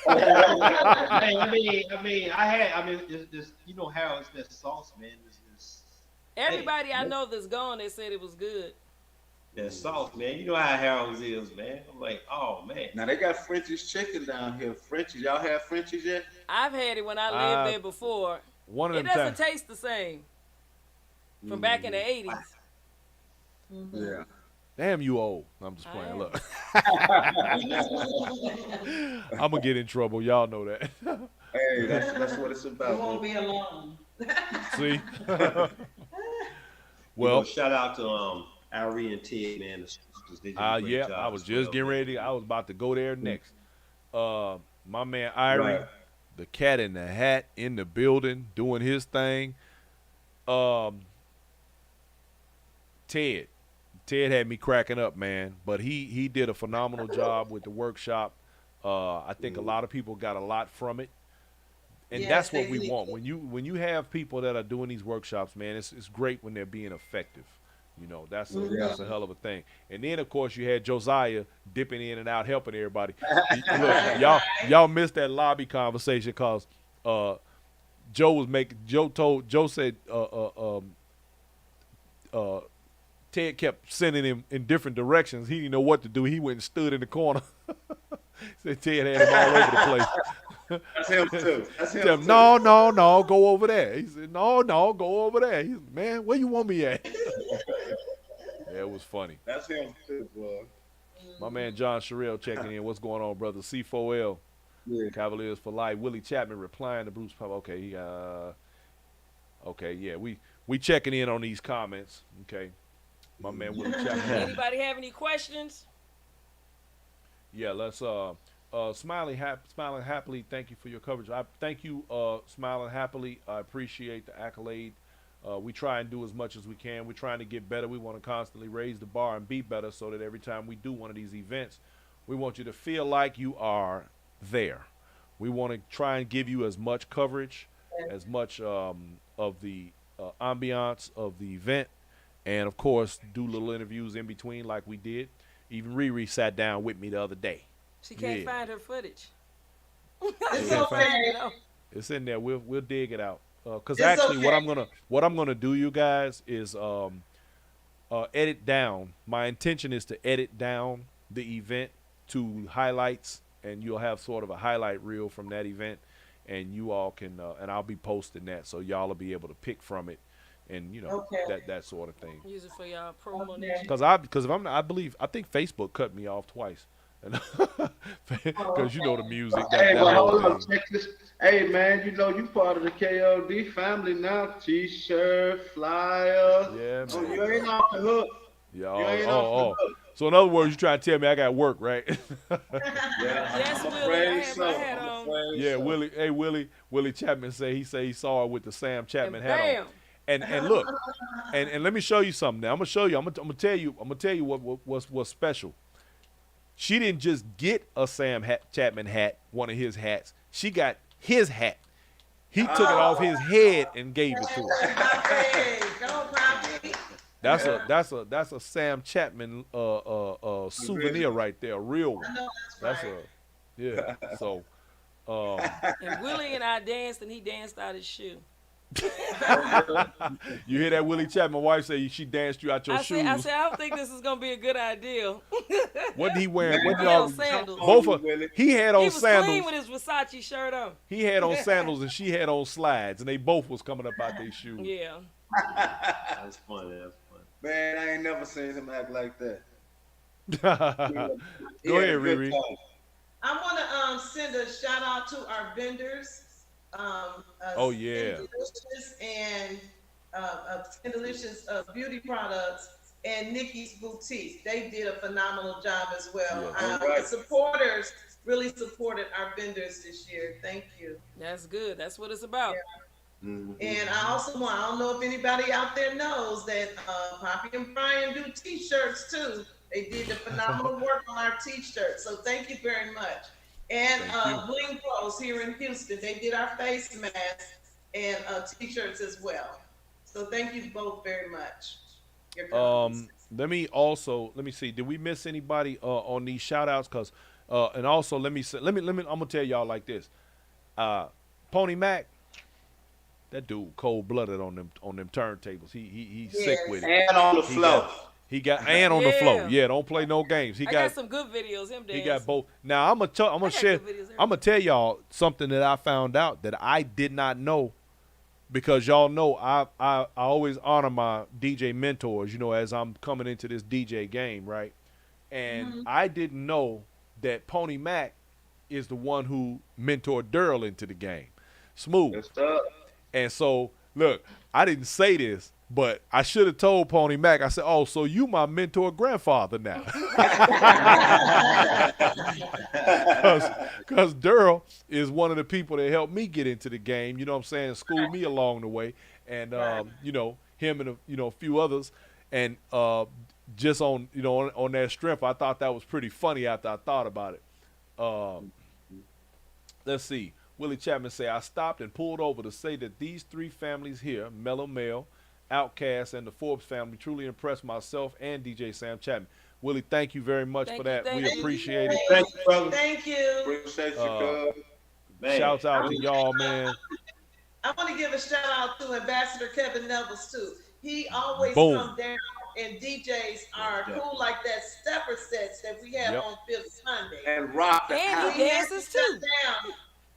Hey, it's you know how it's that sauce, man. Everybody I know that's gone, they said it was good. That sauce, man. You know how Harold's is, man. I'm like, oh man. Now they got French's chicken down here. French's, y'all have French's yet? I've had it when I lived there before. One of It them doesn't times. taste the same from back in the 80s. Yeah. Damn, you old. I'm just playing. am. Look, I'm gonna get in trouble. Y'all know that. Hey, that's what it's You about. won't man. be alone. See. Well, Well, shout out to Ari and Ted, man. The sisters, they did a great yeah, job I was as just well, getting man. ready. I was about to go there next. My man Irie, Right. the cat in the hat in the building, doing his thing. Ted had me cracking up, man. But he did a phenomenal job with the workshop. I think a lot of people got a lot from it. And Yes, that's what they we did. want. When you have people that are doing these workshops, man, it's great when they're being effective. You know, that's a hell of a thing. And then of course you had Josiah dipping in and out, helping everybody. Look, y'all missed that lobby conversation because Joe said Ted kept sending him in different directions. He didn't know what to do. He went and stood in the corner. Said Ted had him all over the place. That's him too. That's him Tell him, too. no, go over there. He said, no, go over there. He said, man, where you want me at? Yeah, it was funny. That's him too, boy. My man John Sherrill checking in. What's going on, brother? C4L. Yeah. Cavaliers for life. Willie Chapman replying to Bruce Pop. Okay, okay, yeah, we checking in on these comments. Okay, my man Willie Chapman. Anybody have any questions? Yeah, let's smiling happily. Thank you for your coverage. I thank you, smiling happily. I appreciate the accolade. We try and do as much as we can. We're trying to get better. We want to constantly raise the bar and be better, so that every time we do one of these events, we want you to feel like you are there. We want to try and give you as much coverage, as much of the ambiance of the event, and of course, do little interviews in between, like we did. Even Riri sat down with me the other day. She can't find her footage. It's okay. It's in there. We'll dig it out. Because It's actually, okay. what I'm gonna do, you guys, is edit down. My intention is to edit down the event to highlights, and you'll have sort of a highlight reel from that event, and you all can, and I'll be posting that, so y'all will be able to pick from it, and Okay. that sort of thing. Use it for y'all promo Okay. next year. Because if I'm not, I think Facebook cut me off twice, because the music Hey, that but whole hold on, thing. check this. Hey, man, you part of the KOD family now. T-shirt, flyer. Yeah, Oh, man. you ain't off the hook. Yeah. You ain't Oh, off the oh. hook. So in other words, you trying to tell me I got work, right? Yeah, Yes, I'm Willie, afraid I had so. my hat I'm on. afraid Yeah, so. Willie Chapman he saw it with the Sam Chapman And hat bam. on. And look, and let me show you something. Now I'm gonna show you. I'm gonna tell you what's special. She didn't just get a Chapman hat, one of his hats. She got his hat. He took it off his head and gave it to her. Hey, go, Poppy. That's a Sam Chapman souvenir right there, a real one. I know That's that's right. yeah. So And Willie and I danced, and he danced out his shoe. you hear that Willie Chapman? My wife say she danced you out your shoes. I said, I don't think this is gonna be a good idea. Wasn't he wearing? What He did had y'all? on sandals. Both of he had on He was clean sandals. with his Versace shirt on. He had on sandals and she had on slides, and they both was coming up out their shoes. Yeah. That's funny. That's funny. Man, I ain't never seen him act like that. Go ahead, Riri. I want to send a shout out to our vendors. Oh, yeah. Skin Delicious and Skin Delicious beauty products and Nikki's Boutique. They did a phenomenal job as well. Yeah. The supporters really supported our vendors this year. Thank you. That's good. That's what it's about. Mhm. And I don't know if anybody out there knows that Poppy and Brian do t-shirts too. They did the phenomenal work on our t-shirts. So thank you very much. And Thank you. Bling Clothes here in Houston, they did our face masks and t-shirts as well. So thank you both very much. Your companies. Let me see. Did we miss anybody on these shout outs? Cause and also let me I'm gonna tell y'all like this. Pony Mac, that dude cold blooded on them turntables. He's sick Yes. with it. And on the He floor. got and on the floor. Yeah. Yeah, don't play no games. I got some good videos. Him dancing. he got both. Now I'm gonna share. good videos, I'm gonna tell y'all something that I found out that I did not know, because y'all know I always honor my DJ mentors. As I'm coming into this DJ game, right? And I didn't know that Pony Mac is the one who mentored Daryl into the game. Smooth. Yes, sir. And so, look, I didn't say this, but I should have told Pony Mac. I said, "Oh, so you my mentor grandfather now?" Because Daryl is one of the people that helped me get into the game. You know what I'm saying? Schooled me along the way, and him and a few others, and just on that strength, I thought that was pretty funny after I thought about it. Let's see. Willie Chapman say, I stopped and pulled over to say that these three families here, Mellow Mel, Outcast, and the Forbes family, truly impressed myself and DJ Sam Chapman. Willie, thank you very much for that. We appreciate it. Thank you, brother. Thank you. Appreciate you, cuz. Man. Shouts out to y'all, man. I want to give a shout out to Ambassador Kevin Nevels too. He always Boom. comes down and DJs are cool like that stepper sets that we have Yep. on Fifth Sunday. And rock the And house. he dances shut too. down.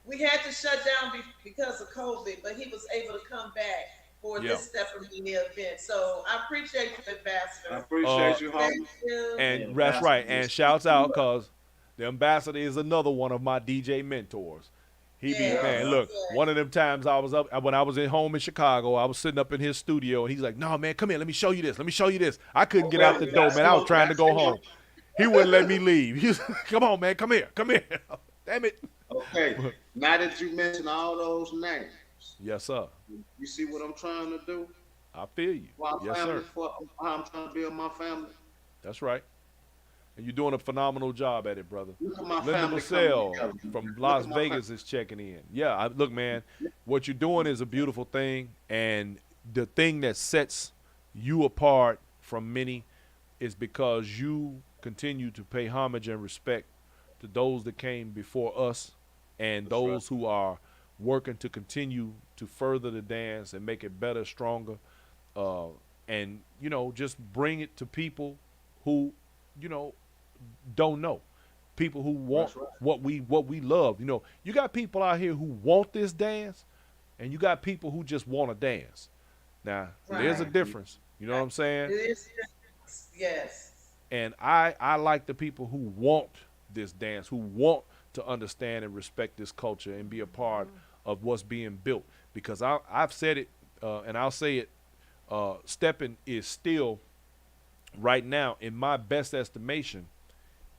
We had to shut down because of COVID, but he was able to come back for Yeah. this StepperMania event. So I appreciate you, I Ambassador. appreciate you, homie. Thank you. And Yeah, that's right. And shouts out because The ambassador is another one of my DJ mentors. He be Yes, man, look. yes. One of them times I was up when I was at home in Chicago. I was sitting up in his studio, and he's like, "No, man, come here. Let me show you this. Let me show you this." I couldn't get out the door, man. I was trying to go home. He wouldn't let me leave. He was, "Come on, man. Come here. Come here." Damn it. Okay, now that you mention all those names, Yes, sir. you see what I'm trying to do? I feel you. For Yes, family, sir. for how I'm trying to build my family. That's right. And you're doing a phenomenal job at it, brother. Look at my Linda family Marcel coming together. from Look Las at my Vegas is checking in. Yeah, look, man, what you're doing is a beautiful thing, and the thing that sets you apart from many is because you continue to pay homage and respect to those that came before us and those who are working to continue to further the dance and make it better, stronger, and just bring it to people who you know don't know, people who want what we love. You got people out here who want this dance, and you got people who just want to dance. Now, there's a Right. difference. You know what I'm It saying? is, yes. And I like the people who want this dance, who want to understand and respect this culture and be a part of what's being built. Because I've said it, and I'll say it. Steppin is still, right now, in my best estimation,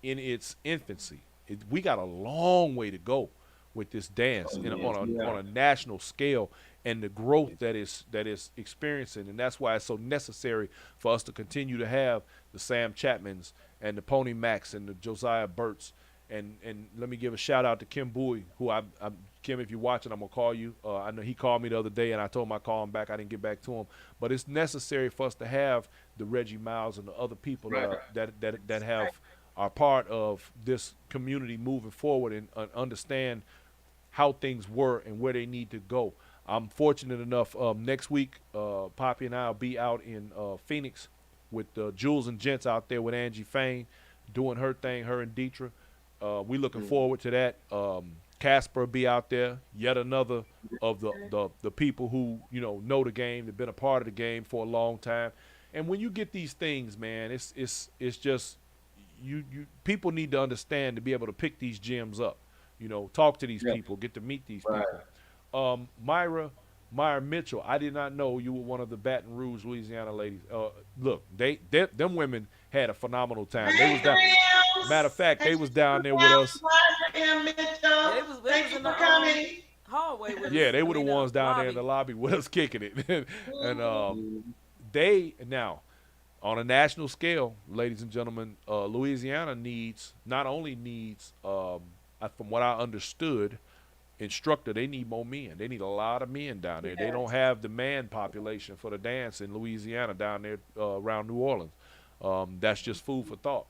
in its infancy. We got a long way to go with this dance on a national scale, and the growth that is experiencing, and that's why it's so necessary for us to continue to have the Sam Chapmans and the Pony Macs and the Josiah Burts, and let me give a shout out to Kim Bowie, who I'm Kim, if you're watching, I'm gonna call you. I know he called me the other day, and I told him I'd call him back. I didn't get back to him, but it's necessary for us to have the Reggie Miles and the other people that are part of this community moving forward and understand how things were and where they need to go. I'm fortunate enough, next week, Poppy and I will be out in Phoenix with Jules and Gents out there with Angie Fain doing her thing, her and Deetra. We looking forward to that. Casper will be out there, yet another of the people who know the game, they've been a part of the game for a long time. And when you get these things, man, it's just you people need to understand to be able to pick these gems up. Talk to these people, get to meet these people. Myra Mitchell, I did not know you were one of the Baton Rouge, Louisiana ladies. Look, them women had a phenomenal time. They was down. Matter of fact, they was down there with us. Yeah, it was in the hallway with us. Yeah, they were the ones down there in lobby. the lobby with us kicking it. And they now, on a national scale, ladies and gentlemen, Louisiana not only needs, from what I understood, instructor, they need more men. They need a lot of men down there. They don't have the man population for the dance in Louisiana down there around New Orleans. That's just food for thought.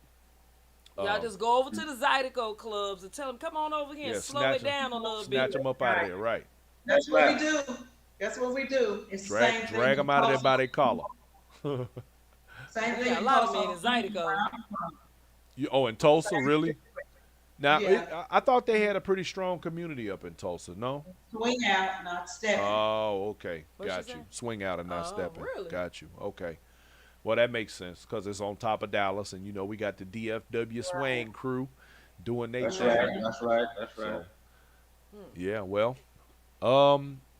Y'all just go over to the Zydeco clubs and tell them, come on over here and slow it down a little bit. Snatch them up out of there, right. That's what we do. That's what we do. It's the same thing. Drag them out of there by their collar. Same thing. Yeah, a lot of men in Zydeco. In Tulsa, really? Now, Yeah. I thought they had a pretty strong community up in Tulsa, no? Swing out, not stepping. Oh, okay. What'd Got she you. say? Swing out and not Oh, stepping. really? Got you. Okay. Well, that makes sense because it's on top of Dallas, and we got the DFW swing crew doing their That's thing. right. That's right. That's right. So, yeah. Well,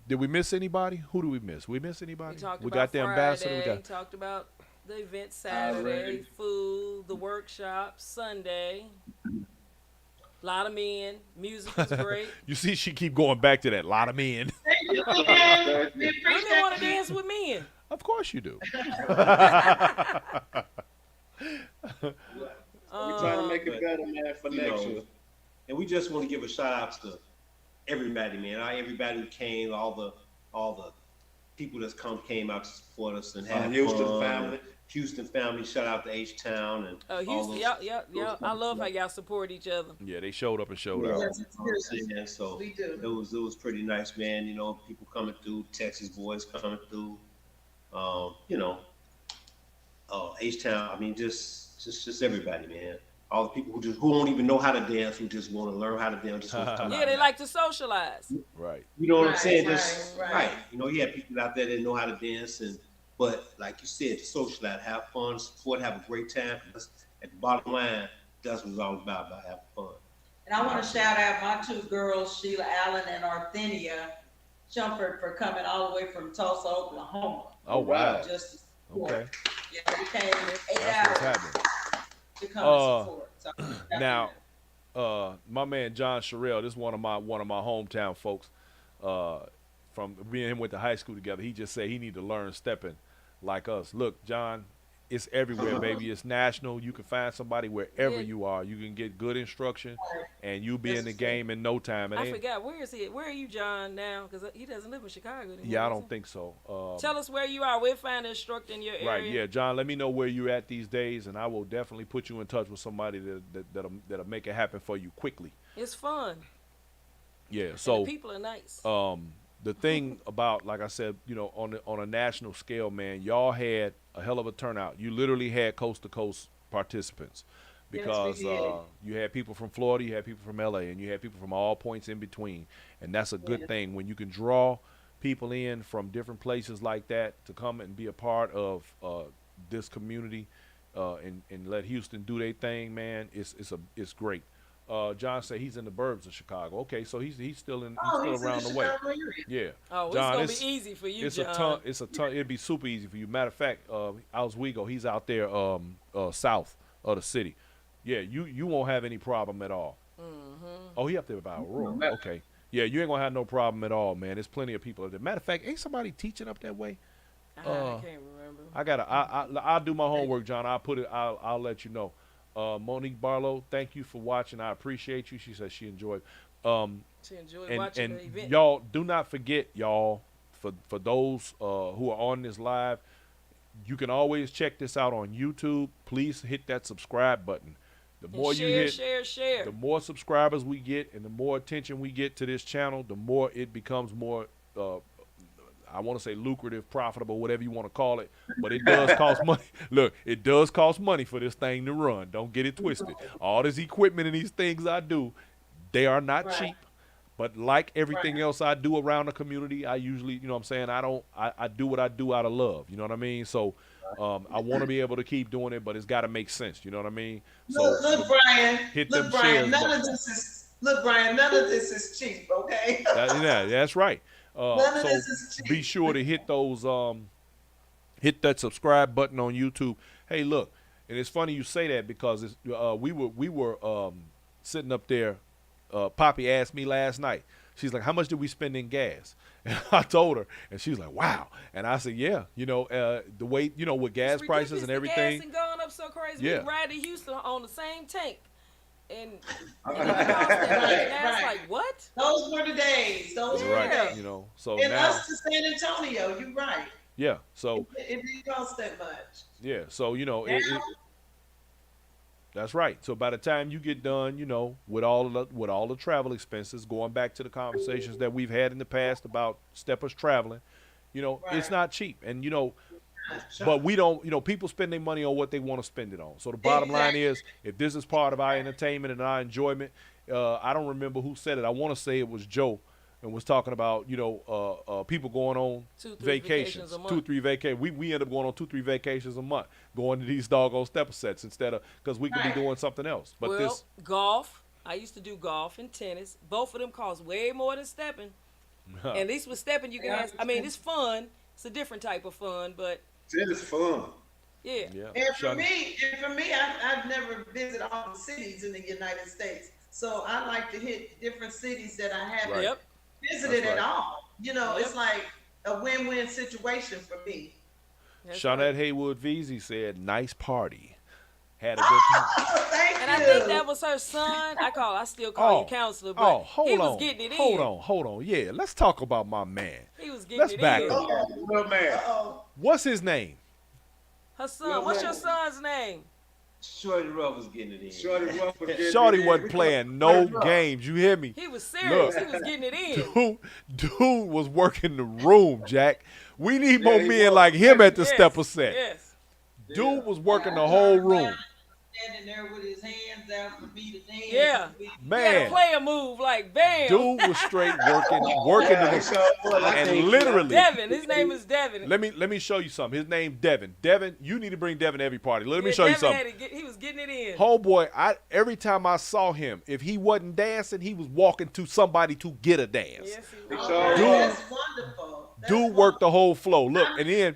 did we miss anybody? Who do we miss? We miss anybody? We talked We about got the Friday, ambassador. We got. talked about the event Saturday, food, the workshop Sunday. A lot of men. Music was great. You see, she keep going back to that. Lot of men. We appreciate Women want to dance with men. Of course you do. We're trying to make it better, man, for next year. And we just want to give a shout out to everybody, man. Everybody who came, all the people that's came out to support us and had Houston fun. family. Houston family, shout out to H-Town and all Houston, those- yeah. I love how y'all support each other. Yeah, they showed up and showed You know out. what I'm saying? So We do. it was pretty nice, man. People coming through, Texas boys coming through. H-Town. I mean, just everybody, man. All the people who don't even know how to dance, who just want to learn how to dance. Just want to come Yeah, out. they like to socialize. Right. You know what I'm Right, saying? right, Just right. right. You have people out there that know how to dance, but like you said, to socialize, have fun, support, have a great time. Because at the bottom line, that's what it's all about having fun. And I want to shout out my two girls, Sheila Allen and Arthenia Shumford, for coming all the way from Tulsa, Oklahoma. Oh, wow. Just to support. Okay. Yeah, we came in 8 That's what's hours happening. to come and support. So, Now, my man John Sherrill, this is one of my hometown folks. From me and him went to high school together. He just said he need to learn stepping like us. Look, John, it's everywhere, baby. It's national. You can find somebody wherever you are. You can get good instruction, and you'll be in the game in no time. I forgot, where is he? Where are you, John, now? Because he doesn't live in Chicago anymore. Yeah, I don't think so. Tell us where you are. We'll find an instructor in your area. Right, yeah. John, let me know where you're at these days, and I will definitely put you in touch with somebody that'll make it happen for you quickly. It's fun. Yeah, And so the people are nice. the thing about, like I said, on a national scale, man, y'all had a hell of a turnout. You literally had coast to coast participants because you had people from Florida, you had people from LA, and you had people from all points in between. And that's a good thing when you can draw people in from different places like that to come and be a part of this community and let Houston do their thing, man. It's great. John said he's in the burbs of Chicago. Okay, so he's still around the way. Yeah. Oh, John, it's gonna be easy for you, it's John. It's a ton. It'd be super easy for you. Matter of fact, Oswego, he's out there south of the city. Yeah, you won't have any problem at all. Mm-hmm. Oh, he up there by Aurora. Okay. Yeah, you ain't gonna have no problem at all, man. There's plenty of people up there. Matter of fact, ain't somebody teaching up that way? I can't remember. I'll do my homework, John. I'll let you know. Monique Barlow, thank you for watching. I appreciate you. She says she enjoyed. She enjoyed watching the event. Y'all, do not forget, y'all, for those who are on this live, you can always check this out on YouTube. Please hit that subscribe button. The more you hit, share. the more subscribers we get and the more attention we get to this channel, the more it becomes more I want to say lucrative, profitable, whatever you want to call it, but it does cost money. Look, it does cost money for this thing to run. Don't get it twisted. All this equipment and these things I do, they are not cheap. But like everything else I do around the community, I usually, you know what I'm saying, I do what I do out of love. You know what I mean? So I want to be able to keep doing it, but it's got to make sense. You know what I mean? So look, Brian. Hit look, them Brian. shares None of this is. Look, Brian. None of this is cheap. Okay. That's right. None of this is cheap. Be sure to hit those hit that subscribe button on YouTube. Hey, look, and it's funny you say that because we were sitting up there. Poppy asked me last night. She's like, "How much did we spend in gas?" And I told her, and she was like, "Wow." And I said, "Yeah, the way with gas prices and everything, gas and going up so crazy. Yeah. We ride to Houston on the same tank, and it cost that much. And it's like, what? Those were the days. Those were the days. So And now, us to San Antonio, you're right. yeah, so It didn't cost that much. yeah, so that's right. So by the time you get done, with all the travel expenses, going back to the conversations that we've had in the past about steppers traveling, it's not cheap. And but we don't, people spend their money on what they want to spend it on. So the bottom line is, if this is part of our entertainment and our enjoyment, I don't remember who said it. I want to say it was Joe, and was talking about, people going on 2-3 vacations, a month. 2-3 vacations. We end up going on 2-3 vacations a month, going to these doggone stepper sets because we could be doing something else. But golf. I used to do golf and tennis. Both of them cost way more than stepping. And at least with stepping, you can have, it's fun. It's a different type of fun, but It's fun. yeah. And for me, I've never visited all the cities in the United States. So I like to hit different cities that I haven't Yep. visited That's at right. all. It's like a win-win situation for me. That's Shawnette right. Haywood Veazey said, "Nice party. Had a good time." Thank And you. I think that was her son. I still call you counselor, but he was getting it in. Hold on. Yeah, let's talk about my man. He was getting Let's it back in. up. Little man. Uh-oh. What's his name? Her son. What's your son's name? Shorty Ruff was getting it in. Shorty Ruff was getting Shorty it in. wasn't playing no games. You hear me? He was serious. Look. He was getting it in. Dude was working the room, Jack. We need more he men was. like him at the Yes, stepper set. Yes. Dude was working the whole room. Standing there with his hands out for me to dance. Yeah. He had Man. a player move like bam. Dude was straight working and literally. Devin, his name is Devin. Let me show you something. His name Devin. Devin, you need to bring Devin to every party. Let me show you something. He was getting it in. Homeboy, every time I saw him, if he wasn't dancing, he was walking to somebody to get a dance. Yes, That's wonderful. Dude worked the whole flow. Look, and then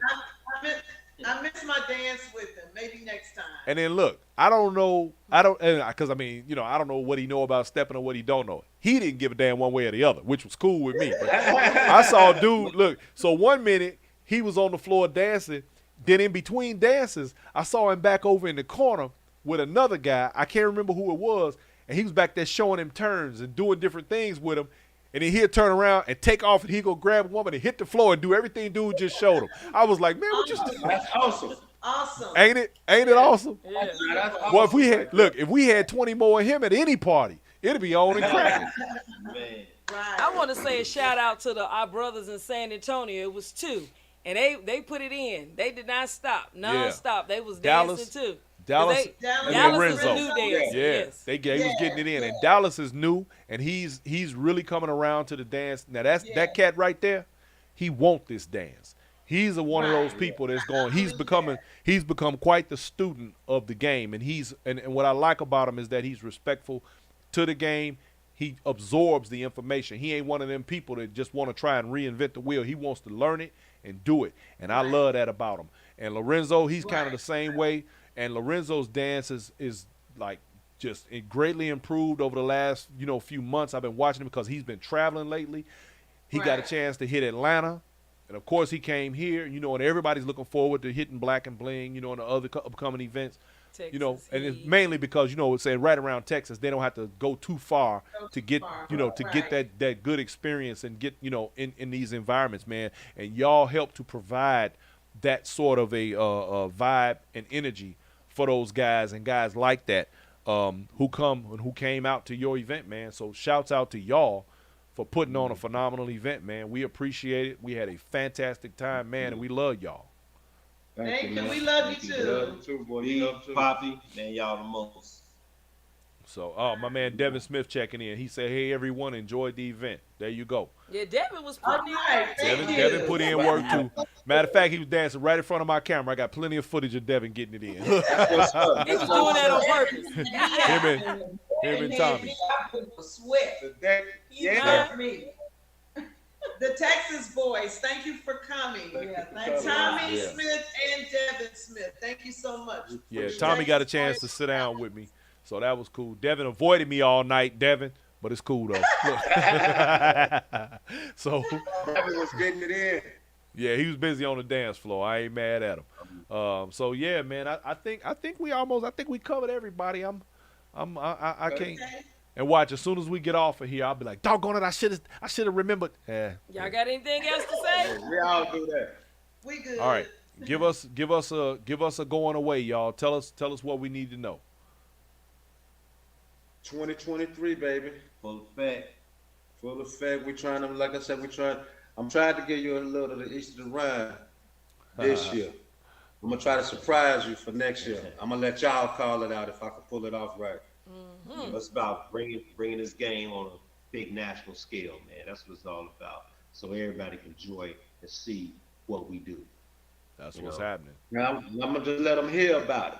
I miss my dance with him. Maybe next time. and then look, I don't know, because I mean, I don't know what he know about stepping or what he don't know. He didn't give a damn one way or the other, which was cool with me. But I saw dude, look, so 1 minute he was on the floor dancing, then in between dances, I saw him back over in the corner with another guy. I can't remember who it was, and he was back there showing him turns and doing different things with him. And then he'd turn around and take off, and he'd go grab a woman and hit the floor and do everything dude just showed him. I was like, man, what you doing? That's awesome. Awesome. Ain't it awesome? Yeah. That's awesome. Well, if we had 20 more of him at any party, it'd be on and cracking. Man. Right. I want to say a shout out to our brothers in San Antonio. It was 2, and they put it in. They did not stop, non-stop. They was Dallas- dancing too. Dallas and Lorenzo. is a new dancer. Yeah, Yes. he was getting it in, and Dallas is new, and he's really coming around to the dance. Now that cat right there, he want this dance. He's one of those people that's going. He's become quite the student of the game, and and what I like about him is that he's respectful to the game. He absorbs the information. He ain't one of them people that just want to try and reinvent the wheel. He wants to learn it and do it, and I love that about him. And Lorenzo, he's kind of the same way. And Lorenzo's dance is like just greatly improved over the last few months. I've been watching him because he's been traveling lately. He got a chance to hit Atlanta, and of course he came here. And everybody's looking forward to hitting Black and Bling. And the other upcoming events. Texas And it's Heat. mainly because it's saying right around Texas, they don't have to go too far to get get that good experience and get in these environments, man. And y'all help to provide that sort of a vibe and energy for those guys and guys like that who came out to your event, man. So shouts out to y'all for putting on a phenomenal event, man. We appreciate it. We had a fantastic time, man, and we love y'all. Thank you. We love you too. Love you too, boy. You love too. Poppy, man, y'all the most. So, my man Devin Smith checking in. He said, "Hey, everyone, enjoyed the event." There you go. Yeah, Devin was All putting right. Thank you. Devin put in work too. Matter of fact, he was dancing right in front of my camera. I got plenty of footage of Devin getting it in. He was doing that on purpose. Him and Tommy. Sweat. Yeah. Me. The Texas boys, thank you for coming. Thanks. Tommy Yeah. Smith and Devin Smith, thank you so much. Yeah, Tommy got a chance to sit down with me, so that was cool. Devin avoided me all night, Devin, but it's cool though. So, Devin was getting it in. yeah, he was busy on the dance floor. I ain't mad at him. So yeah, man, I think we covered everybody. I can't. Okay. And watch, as soon as we get off of here, I'll be like, doggone it, I should have remembered. Yeah. Y'all got anything else to say? We all do that. We good. All right. Give us a going away, y'all. Tell us what we need to know. 2023, baby. Full effect. Full effect. We trying to, like I said, I'm trying to give you a little of the East of the Rhyme this year. I'm gonna try to surprise you for next year. I'm gonna let y'all call it out if I can pull it off right. It's about bringing this game on a big national scale, man. That's what it's all about. So everybody can enjoy and see what we do. That's what's happening. Now I'm gonna just let them hear about it.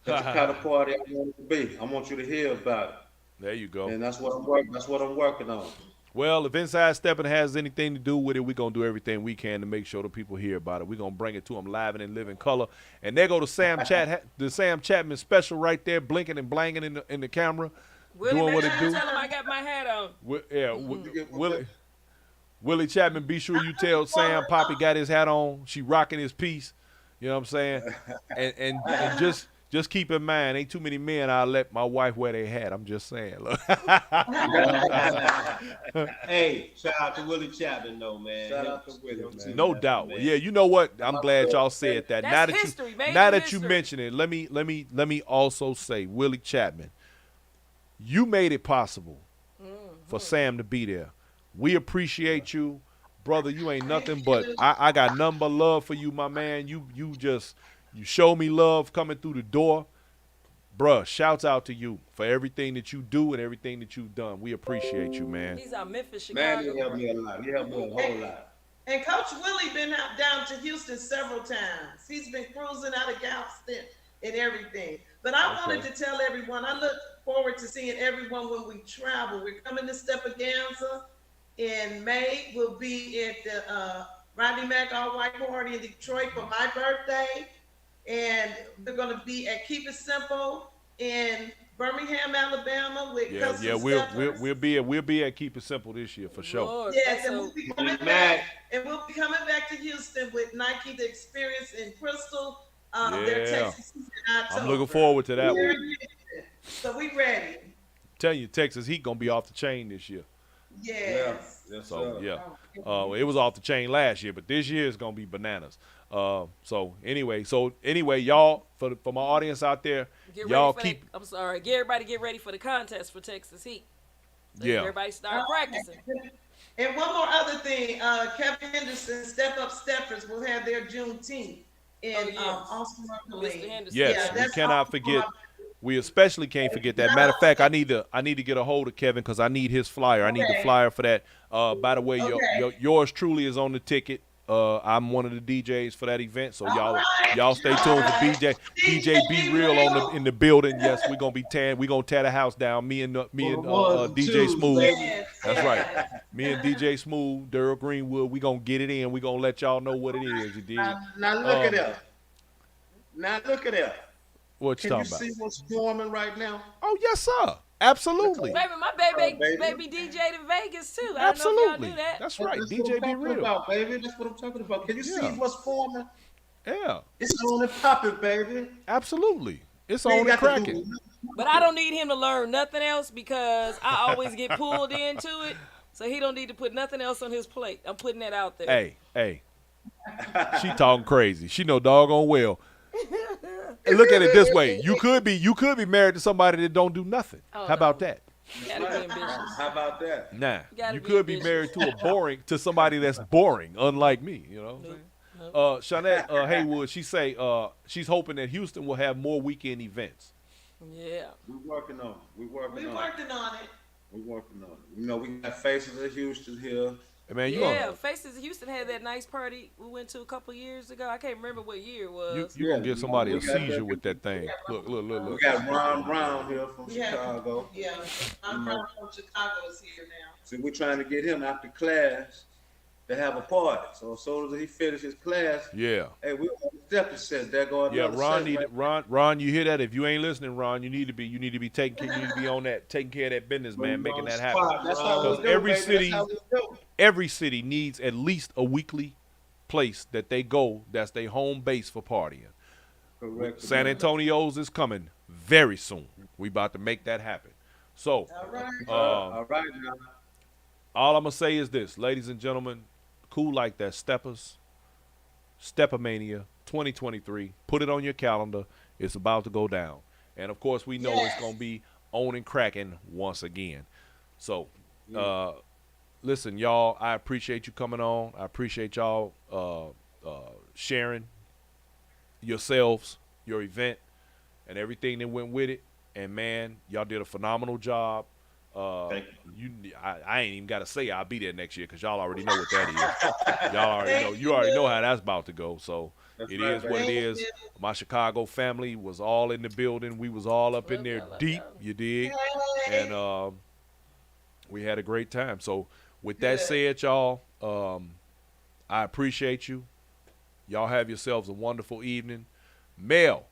That's the kind of party I want it to be. I want you to hear about it, There you go. and that's what I'm working on. Well, if Inside Steppin' has anything to do with it, we're going to do everything we can to make sure the people hear about it. We're going to bring it to them live and in living color. And there go the Sam Chapman special right there, blinking and blanging in the camera, doing what it do. Tell him I got my hat on. Willie Chapman, be sure you tell Sam Poppy got his hat on. She rocking his piece. You know what I'm saying? And just keep in mind, ain't too many men I'll let my wife wear their hat. I'm just saying. Look. Hey, shout out to Willie Chapman, though, man. Shout out to Willie, man. No doubt. Yeah, you know what? I'm glad y'all said that. That's now history, man. now that you History. mention it, let me also say, Willie Chapman, you made it possible for Sam to be there. We appreciate you, brother. You ain't nothing but I got nothing but love for you, my man. You show me love coming through the door. bruh, shouts out to you for everything that you do and everything that you've done. We appreciate you, man. He's out Memphis, Man, Chicago. he helped me a lot. He helped me a whole lot. And Coach Willie been out down to Houston several times. He's been cruising out of Galveston and everything. But I wanted to tell everyone, I look forward to seeing everyone when we travel. We're coming to Steppaganza in May. We'll be at the Rodney Mack All White Party in Detroit for my birthday. And we're going to be at Keep It Simple in Birmingham, Alabama with Cousin Steppers. We'll be at Keep It Simple this year for sure. Lord, Yes, and so we'll be coming back. And we'll be coming back to Houston with Nike The Experience in Crystal. Their Texas season in October. I'm looking forward to that one. So we ready. Tell you, Texas Heat gonna be off the chain this year. Yes. Yes, So sir. yeah, it was off the chain last year, but this year is gonna be bananas. So anyway, y'all, for my audience out there, get y'all ready keep. I'm sorry. Get everybody get ready for the contest for Texas Heat. Yeah. Everybody start practicing. And one more other thing, Kevin Henderson, Step Up Steppers will have their Juneteenth in Austin, Mr. Henderson. Yes, we cannot forget. We especially can't forget that. Matter of fact, I need to get a hold of Kevin because I need his flyer. I need the flyer for that. By the way, yours truly is on the ticket. I'm one of the DJs for that event, so y'all stay tuned for DJ Be Real in the building. Yes, we're gonna tear the house down. Me and DJ Smooth. That's right. Me and DJ Smooth, Daryl Greenwood. We gonna get it in. We gonna let y'all know what it is. You did. Now look at that. Now look at that. What you talking about? Can you see what's forming right now? Oh yes, sir. Absolutely. Baby, my baby DJ to Vegas too. I don't know if Absolutely. y'all knew that. That's right. That's DJ what Be I'm talking Real. about, baby. That's what I'm talking about. Can you see what's forming? Yeah. It's on and popping, baby. Absolutely. It's We on ain't and got to do cracking. nothing. But I don't need him to learn nothing else because I always get pulled into it. So he don't need to put nothing else on his plate. I'm putting that out there. Hey. She talking crazy. She know doggone well. And look at it this way. You could be married to somebody that don't do nothing. Oh, How about that? Gotta be ambitious. How about that? Nah. Gotta You be could be ambitious. married to somebody that's boring, unlike me. You know what I'm saying? Shanette Haywood, she say she's hoping that Houston will have more weekend events. Yeah. We're working on it. We're working on it. We're working on it. You know, we got Faces of Houston here. Hey, man, Faces of Houston had that nice party we went to a couple years ago. I can't remember what year it was. you gonna give somebody a seizure with that thing. Look. We got Ron Brown here from Chicago. Yeah, I'm from Chicago is here now. See, we're trying to get him after class to have a party. So as soon as he finishes class, Yeah. hey, we on the Steppin set. There go Yeah, another Ron set right Ron, you hear that? If you ain't listening, Ron, you need to be taking on that, taking care of that business, man, making that happen. That's how we Because do, every baby. city, That's how we do. every city needs at least a weekly place that they go that's their home base for partying. Correct. San Antonio's is coming very soon. We about to make that happen. So, All right. All right now. all I'm gonna say is this, ladies and gentlemen, cool like that, StepperMania 2023. Put it on your calendar. It's about to go down, and of course, we know it's gonna be on and cracking once again. So, listen, y'all, I appreciate you coming on. I appreciate y'all sharing yourselves, your event, and everything that went with it. And man, y'all did a phenomenal job. Thank I ain't even got to say I'll be there next year because y'all already know what that is. Y'all already know. You already know how that's about to go. So it is what it is. My Chicago family was all in the building. We was all up in there deep. You dig? And we had a great time. So with that said, y'all, I appreciate you. Y'all have yourselves a wonderful evening. Mel,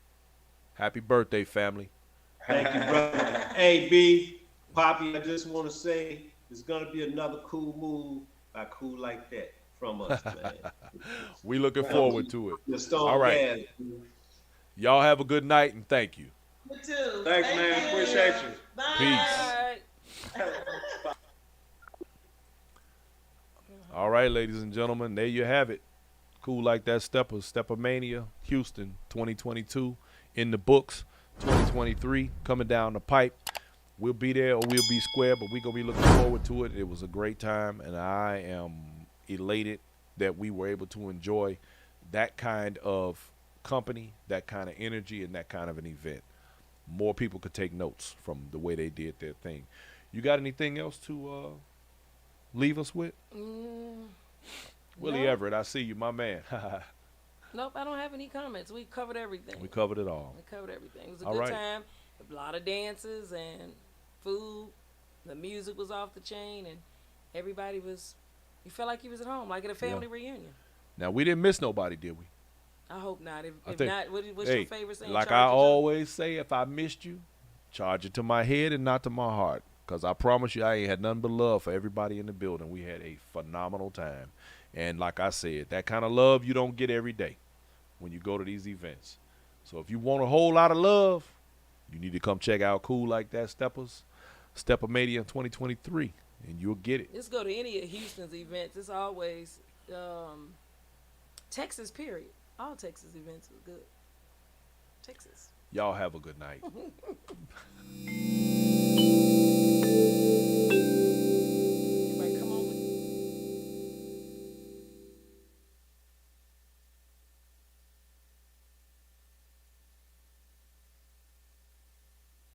happy birthday, family. Thank you, brother. Hey, B, Poppy, I just want to say there's going to be another cool move by Cool Like That from us, man. We looking forward to it. The Stone All right. Gas. Y'all have a good night and thank you. You too. Thanks, Thank man. you. Appreciate you. Bye. Peace. All right, ladies and gentlemen, there you have it. Cool like that, StepperMania, Houston 2022 in the books. 2023 coming down the pipe. We'll be there or we'll be square, but we're going to be looking forward to it. It was a great time, and I am elated that we were able to enjoy that kind of company, that kind of energy, and that kind of an event. more people could take notes from the way they did their thing. You got anything else to leave us with? Willie No. Everett, I see you, my man. Nope, I don't have any comments. We covered everything. We covered it all. We covered everything. It was a All good right. time. A lot of dances and food. The music was off the chain, and everybody was. You felt like you was at home, like at a family reunion. Now, we didn't miss nobody, did we? I hope not. If think- not, what's your favorite saying? Like Charge I it to- always say, if I missed you, charge it to my head and not to my heart. Because I promise you, I ain't had nothing but love for everybody in the building. We had a phenomenal time. And like I said, that kind of love you don't get every day when you go to these events. So if you want a whole lot of love, you need to come check out Cool Like That Steppers, StepperMania 2023, and you'll get it. Just go to any of Houston's events. It's always Texas, period. All Texas events are good. Texas. Y'all have a good night.